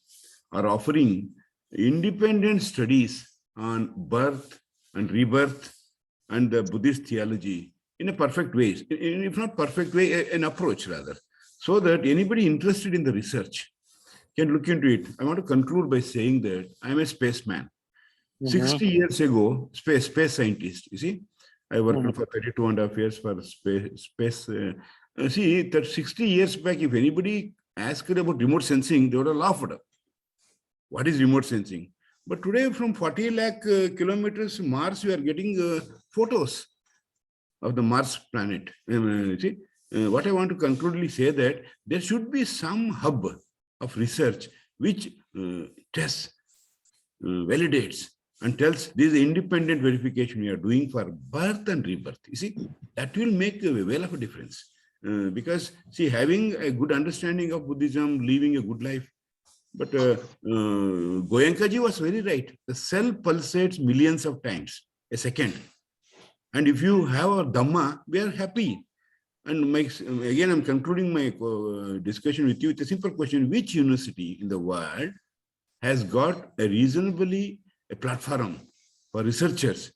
Speaker 5: are offering independent studies on birth and rebirth and the Buddhist theology in a perfect way, if not perfect way, an approach rather, so that anybody interested in the research can look into it. I want to conclude by saying that I'm a spaceman. 60 years ago, space scientist, you see, I worked for 32.5 years for space. See, that 60 years back, if anybody asked about remote sensing, they would have laughed at. What is remote sensing? But today, from 40 lakh kilometers Mars, we are getting photos of the Mars planet. See, what I want to conclusively say that there should be some hub of research which tests, validates, and tells this is independent verification we are doing for birth and rebirth. You see, that will make a well of a difference. Because, see, having a good understanding of Buddhism, living a good life. But Goenkaji was very right. The cell pulsates millions of times a second. And if you have a Dhamma, we are happy. And again, I'm concluding my discussion with you with a simple question: which university in the world has got a platform for researchers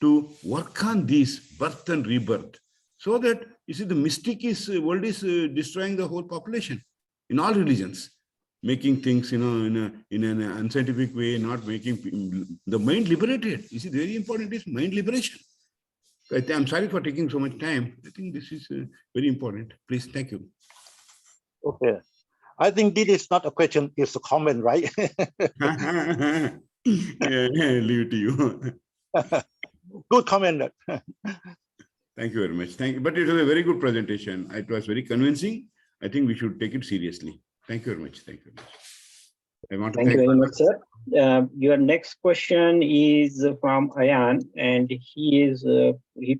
Speaker 5: to work on this birth and rebirth, so that, you see, the mystic world is destroying the whole population in all religions, making things, in an unscientific way, not making the mind liberated. You see, very important is mind liberation. I'm sorry for taking so much time. I think this is very important. Please, thank you.
Speaker 2: Okay. I think this is not a question, it's a comment, right?
Speaker 5: Leave it to you.
Speaker 2: Good comment.
Speaker 5: Thank you very much. Thank you. But it was a very good presentation. It was very convincing. I think we should take it seriously. Thank you very much. Thank you very much. I want to
Speaker 1: Thank you very much, sir. Your next question is from Ayan, and he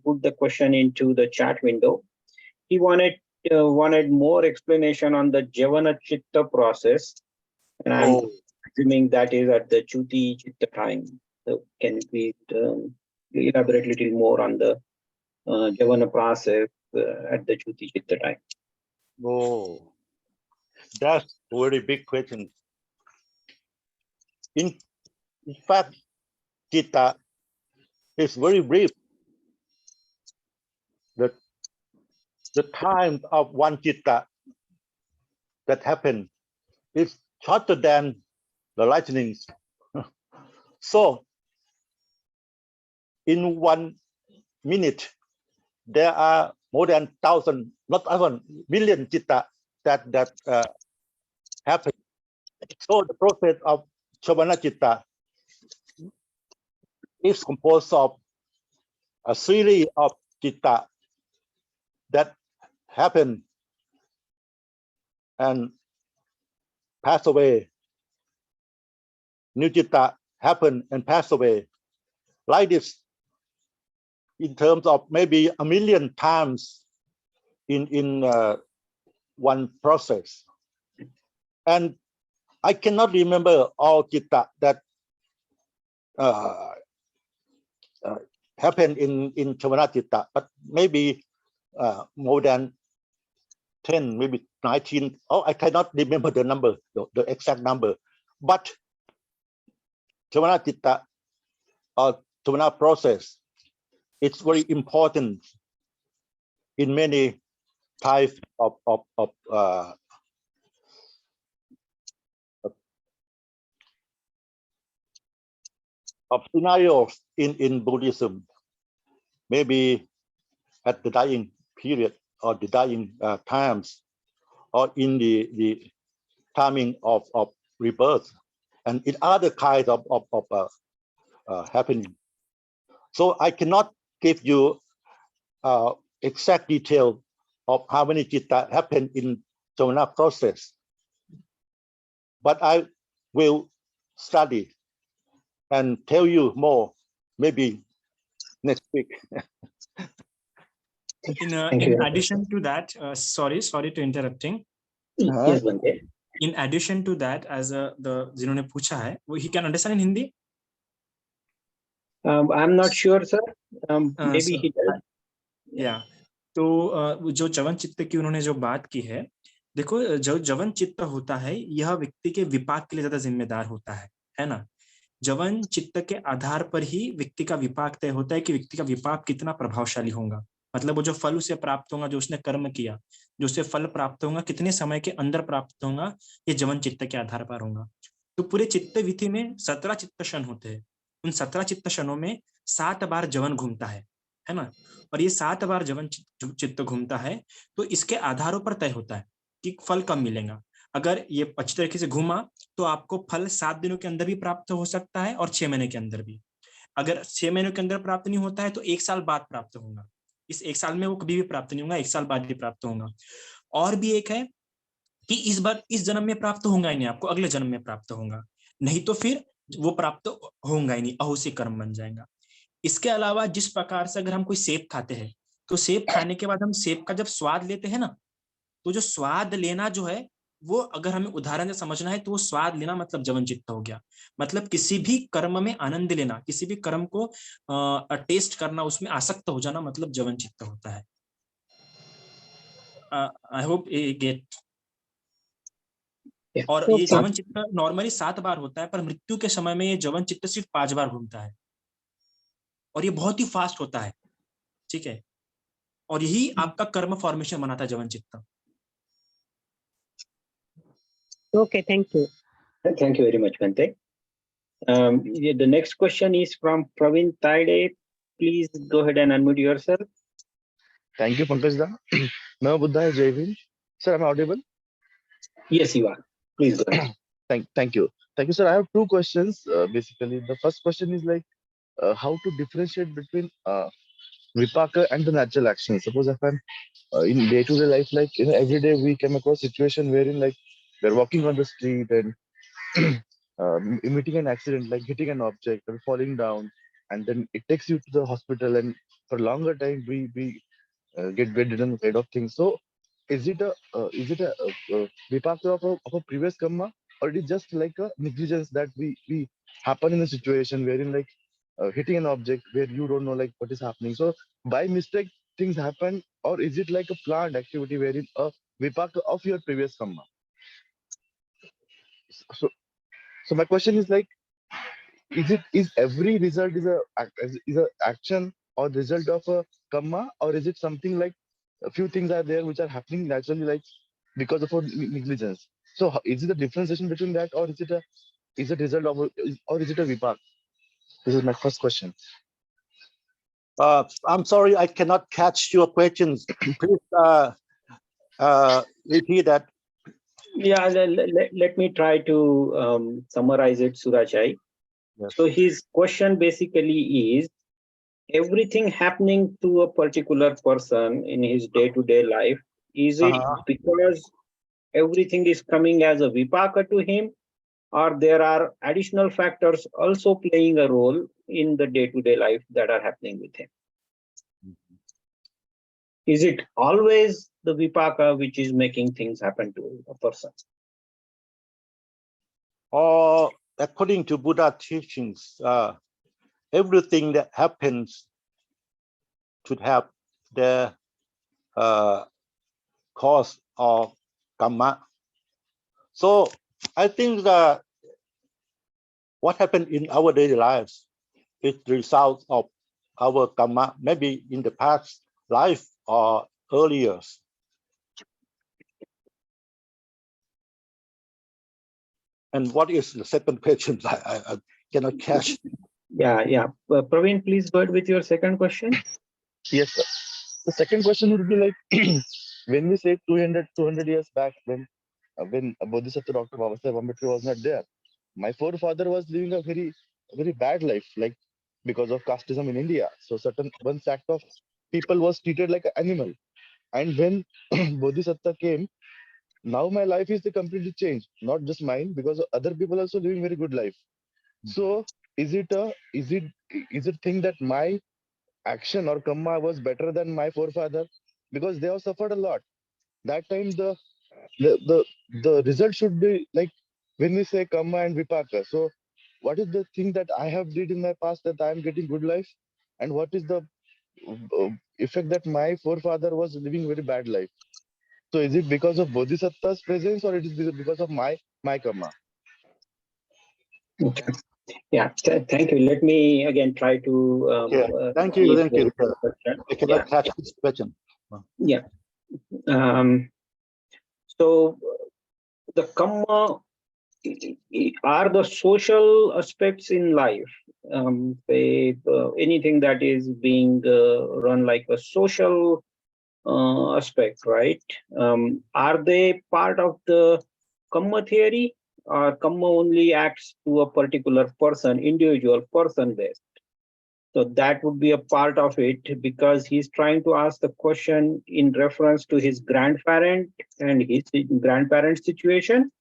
Speaker 1: put the question into the chat window. He wanted more explanation on the Javana Chitta process, and I'm assuming that is at the Chuti Chitta time. So can you please elaborate a little more on the Javana process at the Chuti Chitta time?
Speaker 2: Oh, that's a very big question. In fact, Chitta is very brief. The time of one Chitta that happened is shorter than the lightnings. So, in 1 minute, there are more than 1,000, not even million Chitta that happen. So the process of Shavana Chitta is composed of a series of Chitta that happen and pass away. New Chitta happen and pass away. Like this, in terms of maybe 1 million times in one process. And I cannot remember all citta that happened in Chavana citta, but maybe more than 10, maybe 19. Oh, I cannot remember the number, the exact number. But Chavana citta or Chavana process, it's very important in many types of scenarios in Buddhism. Maybe at the dying period or the dying times, or in the timing of rebirth, and in other kinds of happening. So I cannot give you exact detail of how many citta happen in Chavana process, but I will study and tell you more maybe next week.
Speaker 4: In
Speaker 1: Thank you.
Speaker 4: addition to that, sorry to interrupting.
Speaker 1: Yes, Bhante.
Speaker 4: In addition to that, as the जिन्होंने पूछा है, he can understand in Hindi.
Speaker 1: I'm not sure, sir. Maybe
Speaker 4: So,
Speaker 1: he does.
Speaker 4: yeah. तो जो जवन चित्त की उन्होंने जो बात की है, देखो जो जवन चित्त होता है यह व्यक्ति के विपाक के लिए ज्यादा जिम्मेदार होता है ना। जवन चित्त के आधार पर ही व्यक्ति का विपाक तय होता है कि व्यक्ति का विपाक कितना प्रभावशाली होगा। मतलब वो जो फल उसे प्राप्त होगा, जो उसने कर्म किया, जो उसे फल प्राप्त होगा, कितने समय के अंदर प्राप्त होगा, ये जवन चित्त के आधार पर होगा। तो पूरे चित्त विधि में 17 चित्त क्षण होते हैं। उन 17 चित्त क्षणों में 7 बार जवन घूमता है ना। और ये 7 बार जवन चित्त घूमता है, तो इसके आधारों पर तय होता है कि फल कब मिलेगा। अगर ये अच्छी तरीके से घूमा तो आपको फल 7 दिनों के अंदर भी प्राप्त हो सकता है और 6 महीने के अंदर भी। अगर 6 महीनों के अंदर प्राप्त नहीं होता है तो 1 साल बाद प्राप्त होगा। इस 1 साल में वो कभी भी प्राप्त नहीं होगा, 1 साल बाद भी प्राप्त होगा। और भी एक है कि इस बार इस जन्म में प्राप्त होगा ही नहीं, आपको अगले जन्म में प्राप्त होगा, नहीं तो फिर वो प्राप्त होगा ही नहीं, अहोसी कर्म बन जाएगा। इसके अलावा जिस प्रकार से अगर हम कोई सेब खाते हैं तो सेब खाने के बाद हम सेब का जब स्वाद लेते हैं ना, तो जो स्वाद लेना जो है वो अगर हमें उदाहरण से समझना है तो वो स्वाद लेना मतलब जवन चित्त हो गया। मतलब किसी भी कर्म में आनंद लेना, किसी भी कर्म को टेस्ट करना, उसमें आसक्त हो जाना, मतलब जवन चित्त होता है। I hope get. और ये जवन चित्त नॉर्मली 7 बार होता है, पर मृत्यु के समय में ये जवन चित्त सिर्फ 5 बार घूमता है और ये बहुत ही फास्ट होता है। ठीक है, और यही आपका कर्म फॉर्मेशन बनाता है जवन चित्त।
Speaker 6: Okay, thank you.
Speaker 1: Thank you very much, Bhante. The next question is from Praveen Taide. Please go ahead and unmute yourself.
Speaker 7: Thank you, Pankaj da. Namo Buddhaya Jai Bhim. Sir, am I audible?
Speaker 1: Yes, you are. Please go ahead.
Speaker 7: Thank you. Thank you, sir. I have 2 questions. Basically, the first question is like how to differentiate between vipaka and the natural action. Suppose if I'm in day-to-day life, like every day we come across situation wherein like we're walking on the street and meeting an accident, like hitting an object or falling down, and then it takes you to the hospital, and for a longer time we get bedridden kind of thing. So is it a vipaka of a previous karma, or it is just like a negligence that we happen in a situation wherein like hitting an object where you don't know like what is happening, so by mistake things happen, or is it like a planned activity wherein a vipaka of your previous karma? So my question is like, is every result is a action or result of a karma, or is it something like a few things are there which are happening naturally like because of our negligence? So is it a differentiation between that, or is it result of or is it a vipak? This is my first question.
Speaker 2: I'm sorry, I cannot catch your questions. Please repeat that.
Speaker 1: Yeah, let me try to summarize it, Surachai.
Speaker 2: Yes.
Speaker 1: So his question basically is, everything happening to a particular person in his day-to-day life, is it because everything is coming as a vipaka to him, or there are additional factors also playing a role in the day-to-day life that are happening with him? Is it always the vipaka which is making things happen to a person?
Speaker 2: Or according to Buddha teachings, everything that happens should have the cause of karma. So I think that what happened in our daily lives is the result of our karma, maybe in the past life or earlier. And what is the second question? I cannot catch.
Speaker 1: Yeah. Praveen, please go ahead with your second question.
Speaker 7: Yes, sir. The second question would be like, when we say 200 years back, when Bodhisattva Dr. Babasaheb Ambedkar was not there, my forefather was living a very bad life, like because of casteism in India. So one sect of people was treated like an animal. And when Bodhisattva came, now my life is completely changed, not just mine, because other people also living very good life. So is it thing that my action or karma was better than my forefather, because they have suffered a lot? That time the result should be like, when we say karma and vipaka. So what is the thing that I have did in my past that I am getting good life, and what is the effect that my forefather was living very bad life? So is it because of Bodhisattva's presence, or it is because of my karma?
Speaker 1: Okay. Yeah, thank you. Let me again try to
Speaker 2: Thank you.
Speaker 1: repeat
Speaker 2: Thank you.
Speaker 1: the question.
Speaker 2: I cannot catch this question.
Speaker 1: Yeah. So the karma are the social aspects in life. Anything that is being run like a social aspect, right? Are they part of the Kamma theory, or Kamma only acts to a particular person, individual person based? So that would be a part of it, because he's trying to ask the question in reference to his grandparent and his grandparent's situation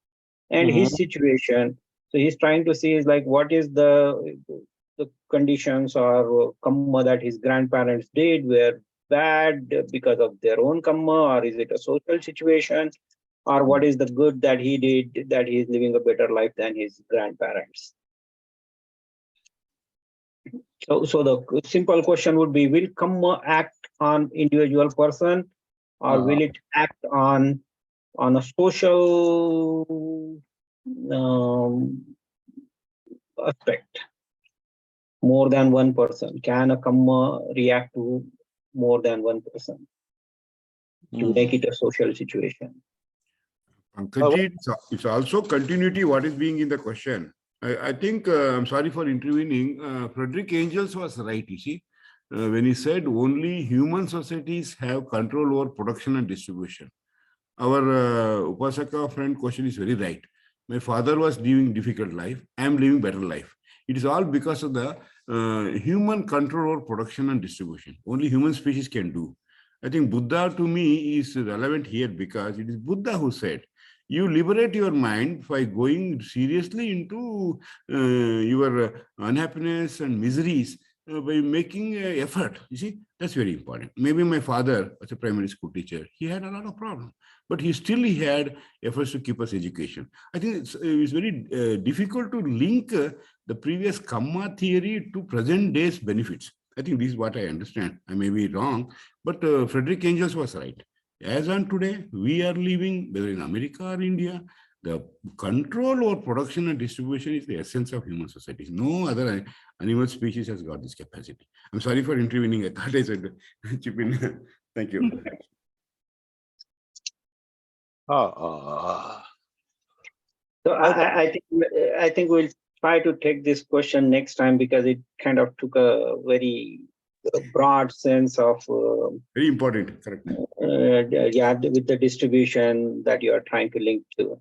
Speaker 1: and his situation. So he's trying to see is like, what is the conditions or karma that his grandparents did were bad because of their own karma, or is it a social situation, or what is the good that he did that he is living a better life than his grandparents? So the simple question would be, will karma act on individual person, or will it act on a social aspect? More than one person, can a karma react to more than one person to make it a social situation?
Speaker 5: Pankaj, it's also continuity what is being in the question. I think, I'm sorry for intervening, Frederick Engels was right, you see, when he said only human societies have control over production and distribution. Our Upasaka friend question is very right. My father was living difficult life. I am living better life. It is all because of the human control over production and distribution. Only human species can do. I think Buddha to me is relevant here, because it is Buddha who said, you liberate your mind by going seriously into your unhappiness and miseries by making an effort. You see, that's very important. Maybe my father was a primary school teacher. He had a lot of problems, but he had efforts to keep us education. I think it's very difficult to link the previous Kamma theory to present day's benefits. I think this is what I understand. I may be wrong, but Frederick Engels was right. As on today, we are living, whether in America or India, the control over production and distribution is the essence of human societies. No other animal species has got this capacity. I'm sorry for intervening. I thought I said chip in. Thank you.
Speaker 1: So I think we'll try to take this question next time, because it kind of took a very broad sense of
Speaker 5: very important, correct.
Speaker 1: Yeah, with the distribution that you are trying to link to.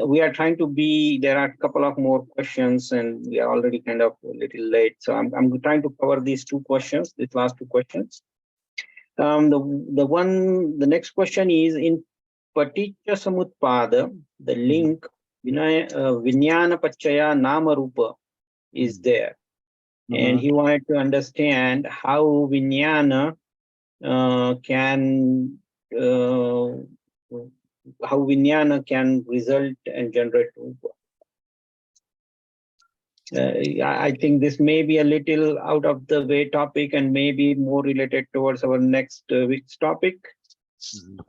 Speaker 1: We are trying to be, there are a couple of more questions and we are already kind of a little late. So I'm trying to cover these two questions, these last two questions. The next question is, in Paticca Samutpada, the link Vijnana Pachaya Nama Rupa is there. And he wanted to understand how Vijnana can how Vijnana can result and generate rupa. I think this may be a little out of the way topic and maybe more related towards our next week's topic.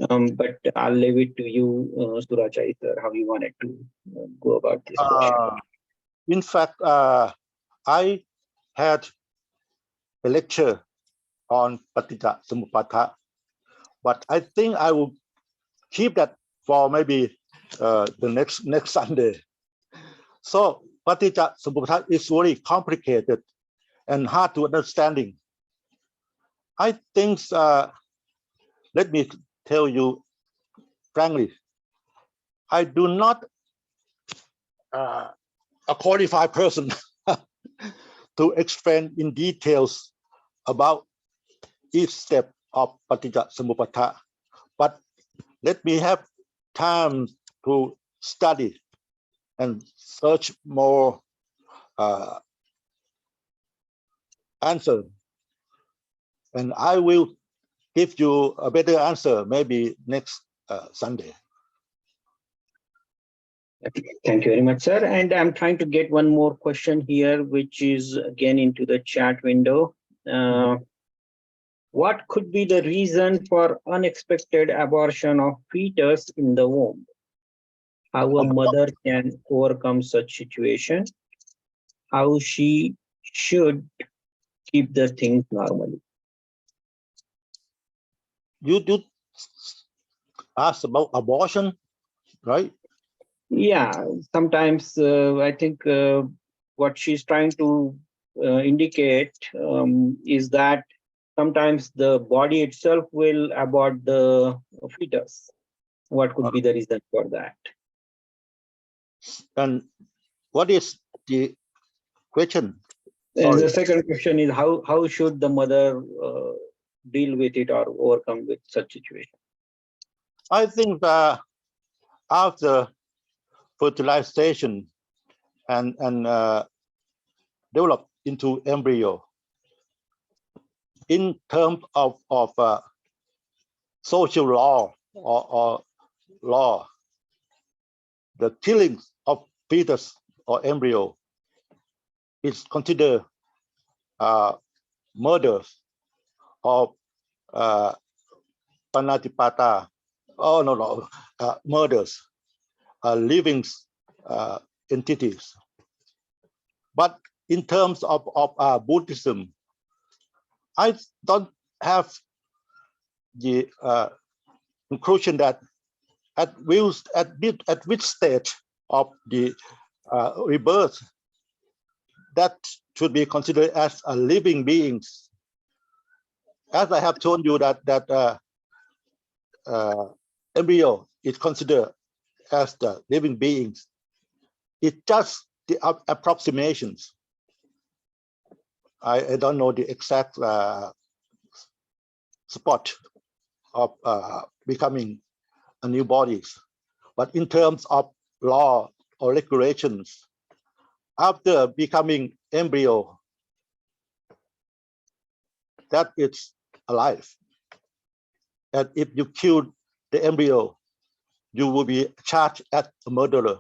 Speaker 1: But I'll leave it to you, Surachai sir, how you wanted to go about this question.
Speaker 2: In fact, I had a lecture on Paticca Samuppada, but I think I will keep that for maybe the next Sunday. So Paticca Samuppada is very complicated and hard to understanding. I think, let me tell you frankly, I do not a qualified person to explain in details about each step of Paticca Samuppada, but let me have time to study and search more answer, and I will give you a better answer maybe next Sunday.
Speaker 1: Thank you very much, sir. And I'm trying to get one more question here, which is again into the chat window. What could be the reason for unexpected abortion of fetus in the womb? How a mother can overcome such situation? How she should keep the things normally?
Speaker 2: You do ask about abortion, right?
Speaker 1: Yeah, sometimes I think what she's trying to indicate is that sometimes the body itself will abort the fetus. What could be the reason for that?
Speaker 2: And what is the question?
Speaker 1: And the second question is how should the mother deal with it or overcome with such situation?
Speaker 2: I think after fertilization and develop into embryo, in terms of social law or law, the killing of fetus or embryo is considered murder or panatipata. Oh no, murders, living entities. But in terms of Buddhism, I don't have the conclusion that at which stage of the rebirth that should be considered as a living beings. As I have told you that embryo is considered as the living beings. It's just the approximations. I don't know the exact spot of becoming a new bodies, but in terms of law or regulations, after becoming embryo, that is alive. And if you kill the embryo, you will be charged as a murderer.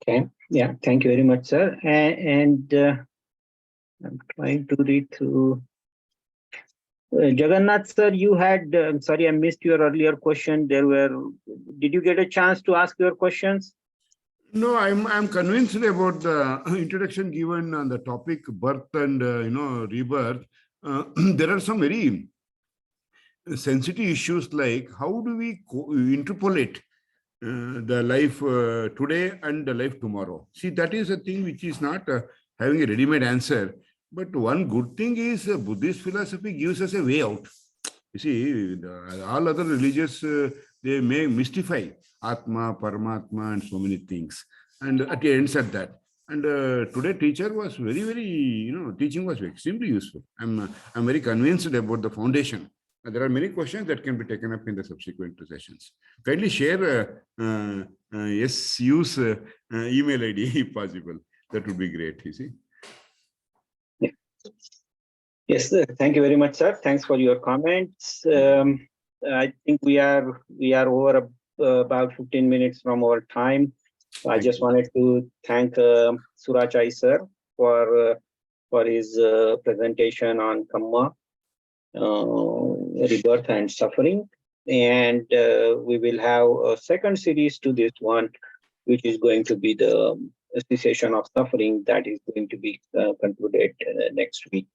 Speaker 1: Okay, yeah, thank you very much, sir. And I'm trying to read through. Jagannath, sir, you had, I'm sorry, I missed your earlier question. Did you get a chance to ask your questions?
Speaker 5: No, I'm convinced about the introduction given on the topic birth and rebirth. There are some very sensitive issues like how do we interpolate the life today and the life tomorrow. See, that is a thing which is not having a ready-made answer. But one good thing is Buddhist philosophy gives us a way out. You see, all other religions, they may mystify Atma, Paramatma, and so many things. And it ends at that. And today teacher was very, very, teaching was extremely useful. I'm very convinced about the foundation. There are many questions that can be taken up in the subsequent sessions. Kindly share use email ID if possible. That would be great, you see.
Speaker 1: Yes, sir. Thank you very much, sir. Thanks for your comments. I think we are over about 15 minutes from our time. I
Speaker 5: Thank
Speaker 1: just
Speaker 5: you.
Speaker 1: wanted to thank Surachai sir for his presentation on Kamma, rebirth and suffering. And we will have a second series to this one, which is going to be the cessation of suffering, that is going to be concluded next week.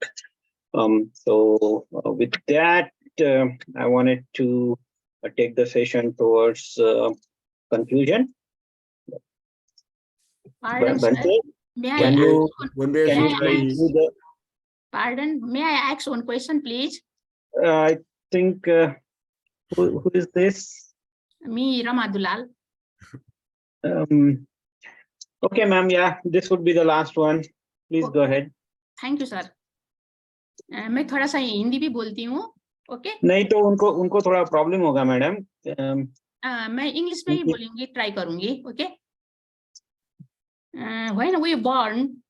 Speaker 1: So with that, I wanted to take the session towards conclusion.
Speaker 8: Pardon, sir.
Speaker 1: Bhante,
Speaker 8: May I
Speaker 1: can
Speaker 8: ask
Speaker 1: you
Speaker 5: One day
Speaker 8: Can
Speaker 5: should
Speaker 8: I
Speaker 5: I-
Speaker 8: ask-
Speaker 1: do the?
Speaker 8: Pardon, may I ask one question, please?
Speaker 1: I think who is this?
Speaker 8: Me, Ramadulal.
Speaker 1: Okay, ma'am. Yeah, this would be the last one. Please go ahead.
Speaker 8: Thank you sir मैं थोड़ा सा हिंदी भी बोलती हूँ okay
Speaker 1: नहीं तो उनको थोड़ा प्रॉब्लम होगा मैडम.
Speaker 8: मैं इंग्लिश में ही बोलूंगी ट्राई करूंगी okay when we born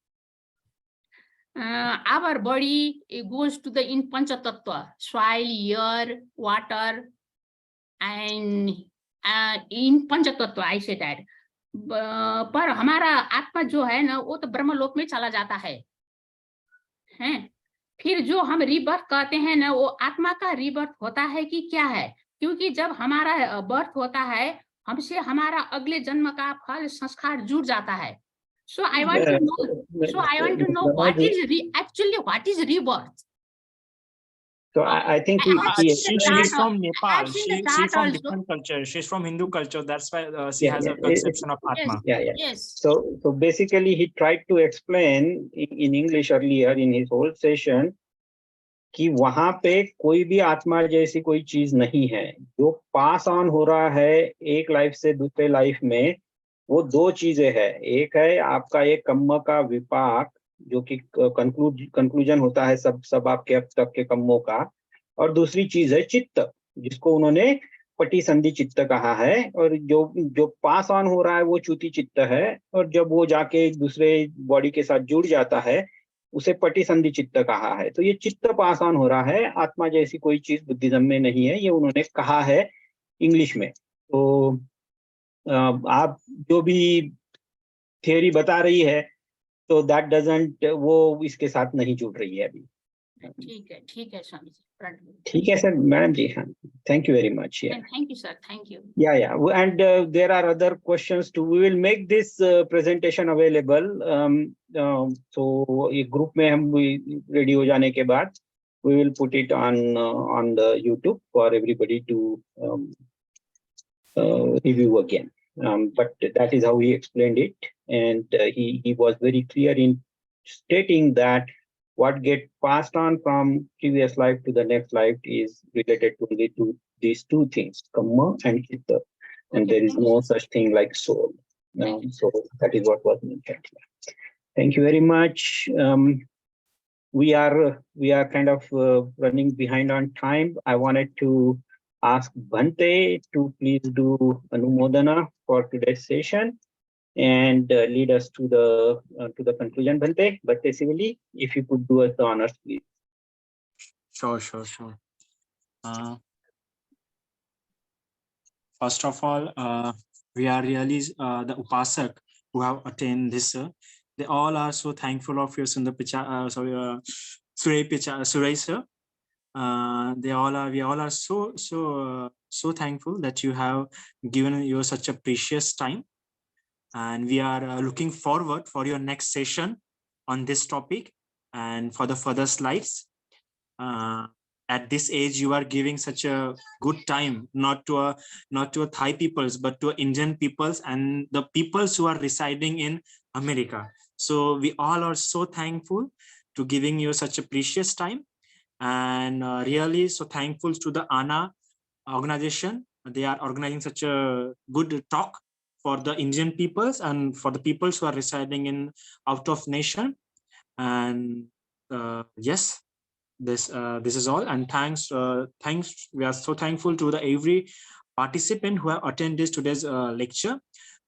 Speaker 8: our body goes to the in pancha tattva soil air water and in pancha tattva I say that पर हमारा आत्मा जो है ना वो तो ब्रह्मलोक में चला जाता है हैं फिर जो हम रीबर्थ कहते हैं ना वो आत्मा का रीबर्थ होता है कि क्या है क्योंकि जब हमारा बर्थ होता है हमसे हमारा अगले जन्म का फल संस्कार जुड़ जाता है so I want to know what is rebirth.
Speaker 1: So I think
Speaker 4: She's from Nepal.
Speaker 8: I've seen the
Speaker 4: She's
Speaker 8: chart
Speaker 4: from
Speaker 8: also.
Speaker 4: different culture. She's from Hindu culture. That's why she
Speaker 1: Yeah,
Speaker 4: has
Speaker 1: yeah.
Speaker 4: a conception of Atma.
Speaker 1: Yeah.
Speaker 8: Yes.
Speaker 1: So basically he tried to explain in English earlier in his whole session कि वहां पे कोई भी आत्मा जैसी कोई चीज नहीं है जो पास ऑन हो रहा है एक लाइफ से दूसरे लाइफ में. वो दो चीजें है. एक है आपका एक कर्म का विपाक जो कि कंक्लूजन होता है सब आपके अब तक के कर्मों का. और दूसरी चीज है चित्त जिसको उन्होंने पटी संधि चित्त कहा है. और जो पास ऑन हो रहा है वो च्युति चित्त है. और जब वो जाके एक दूसरे बॉडी के साथ जुड़ जाता है उसे पटी संधि चित्त कहा है. तो ये चित्त पास ऑन हो रहा है. आत्मा जैसी कोई चीज बुद्धिज्म में नहीं है. ये उन्होंने कहा है इंग्लिश में. तो आप जो भी थियोरी बता रही है तो दैट डजंट वो इसके साथ नहीं जुड़ रही है अभी.
Speaker 8: ठीक है स्वामी जी.
Speaker 1: ठीक है सर. मैडम जी हाँ. Thank you very much.
Speaker 8: Thank you sir. Thank you.
Speaker 1: Yeah. And there are other questions too. We will make this presentation available. So एक group में हम ready हो जाने के बाद we will put it on the YouTube for everybody to review again. But that is how he explained it, and he was very clear in stating that what get passed on from previous life to the next life is related only to these two things, karma and chitta, and there is no such thing like soul. So that is what was mentioned. Thank you very much. We are kind of running behind on time. I wanted to ask Bhante to please do Anumodana for today's session and lead us to the conclusion. Bhante Sivali, if you could do us the honors, please.
Speaker 4: Sure. First of all, we are really the Upasak who have attained this. They all are so thankful of your Sundar Surai sir. We all are so thankful that you have given you such a precious time, and we are looking forward for your next session on this topic and for the further slides. At this age, you are giving such a good time, not to a Thai peoples, but to Indian peoples and the peoples who are residing in America. So we all are so thankful to giving you such a precious time, and really so thankful to the ANA organization. They are organizing such a good talk for the Indian peoples and for the peoples who are residing in out of nation. And yes, this is all. And thanks. We are so thankful to the every participant who have attended today's lecture.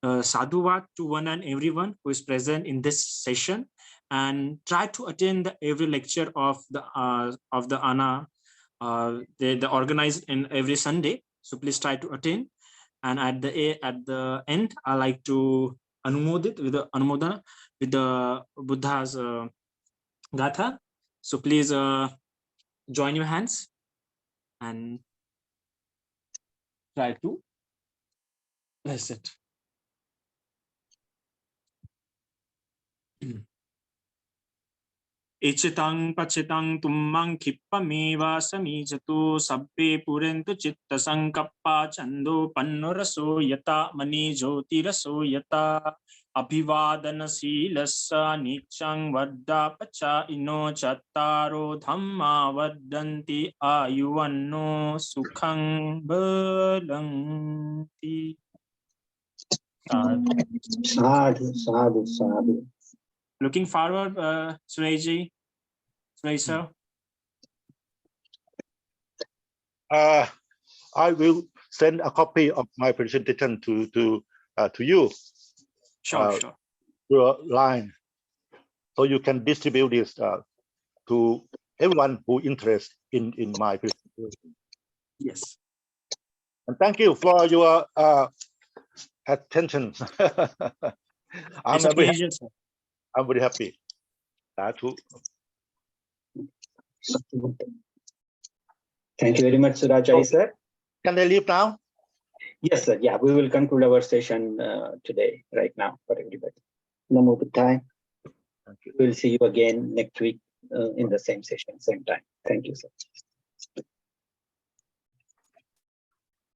Speaker 4: Sadhuvat to one and everyone who is present in this session, and try to attend every lecture of the ANA. They organized in every Sunday, so please try to attend. And at the end, I like to anumodit with the anumodana with the Buddha's gatha. So please join your hands and try to bless it. Ichitang pachitang tummang kippameva samijatu sabbe purentu chitta sankappa chando pannuraso yata mani jyoti raso yata abhivadana silassa nichang vadda pacha ino chattaro dhamma vaddanti ayuvanno sukhang balanti.
Speaker 1: Sadhu, sadhu, sadhu.
Speaker 4: Looking forward, Surachai sir.
Speaker 2: I will send a copy of my presentation to you
Speaker 4: Sure, sure.
Speaker 2: through a line, so you can distribute this to everyone who interested in my presentation.
Speaker 4: Yes.
Speaker 2: And thank you for your attention.
Speaker 4: It's a pleasure, sir.
Speaker 2: I'm very happy. Sadhu.
Speaker 1: Thank you very much, Surachai sir.
Speaker 2: Can I leave now?
Speaker 1: Yes, sir. Yeah, we will conclude our session today, right now, for everybody. Namo Buddhaya.
Speaker 2: Thank you.
Speaker 1: We'll see you again next week in the same session, same time. Thank you, sir.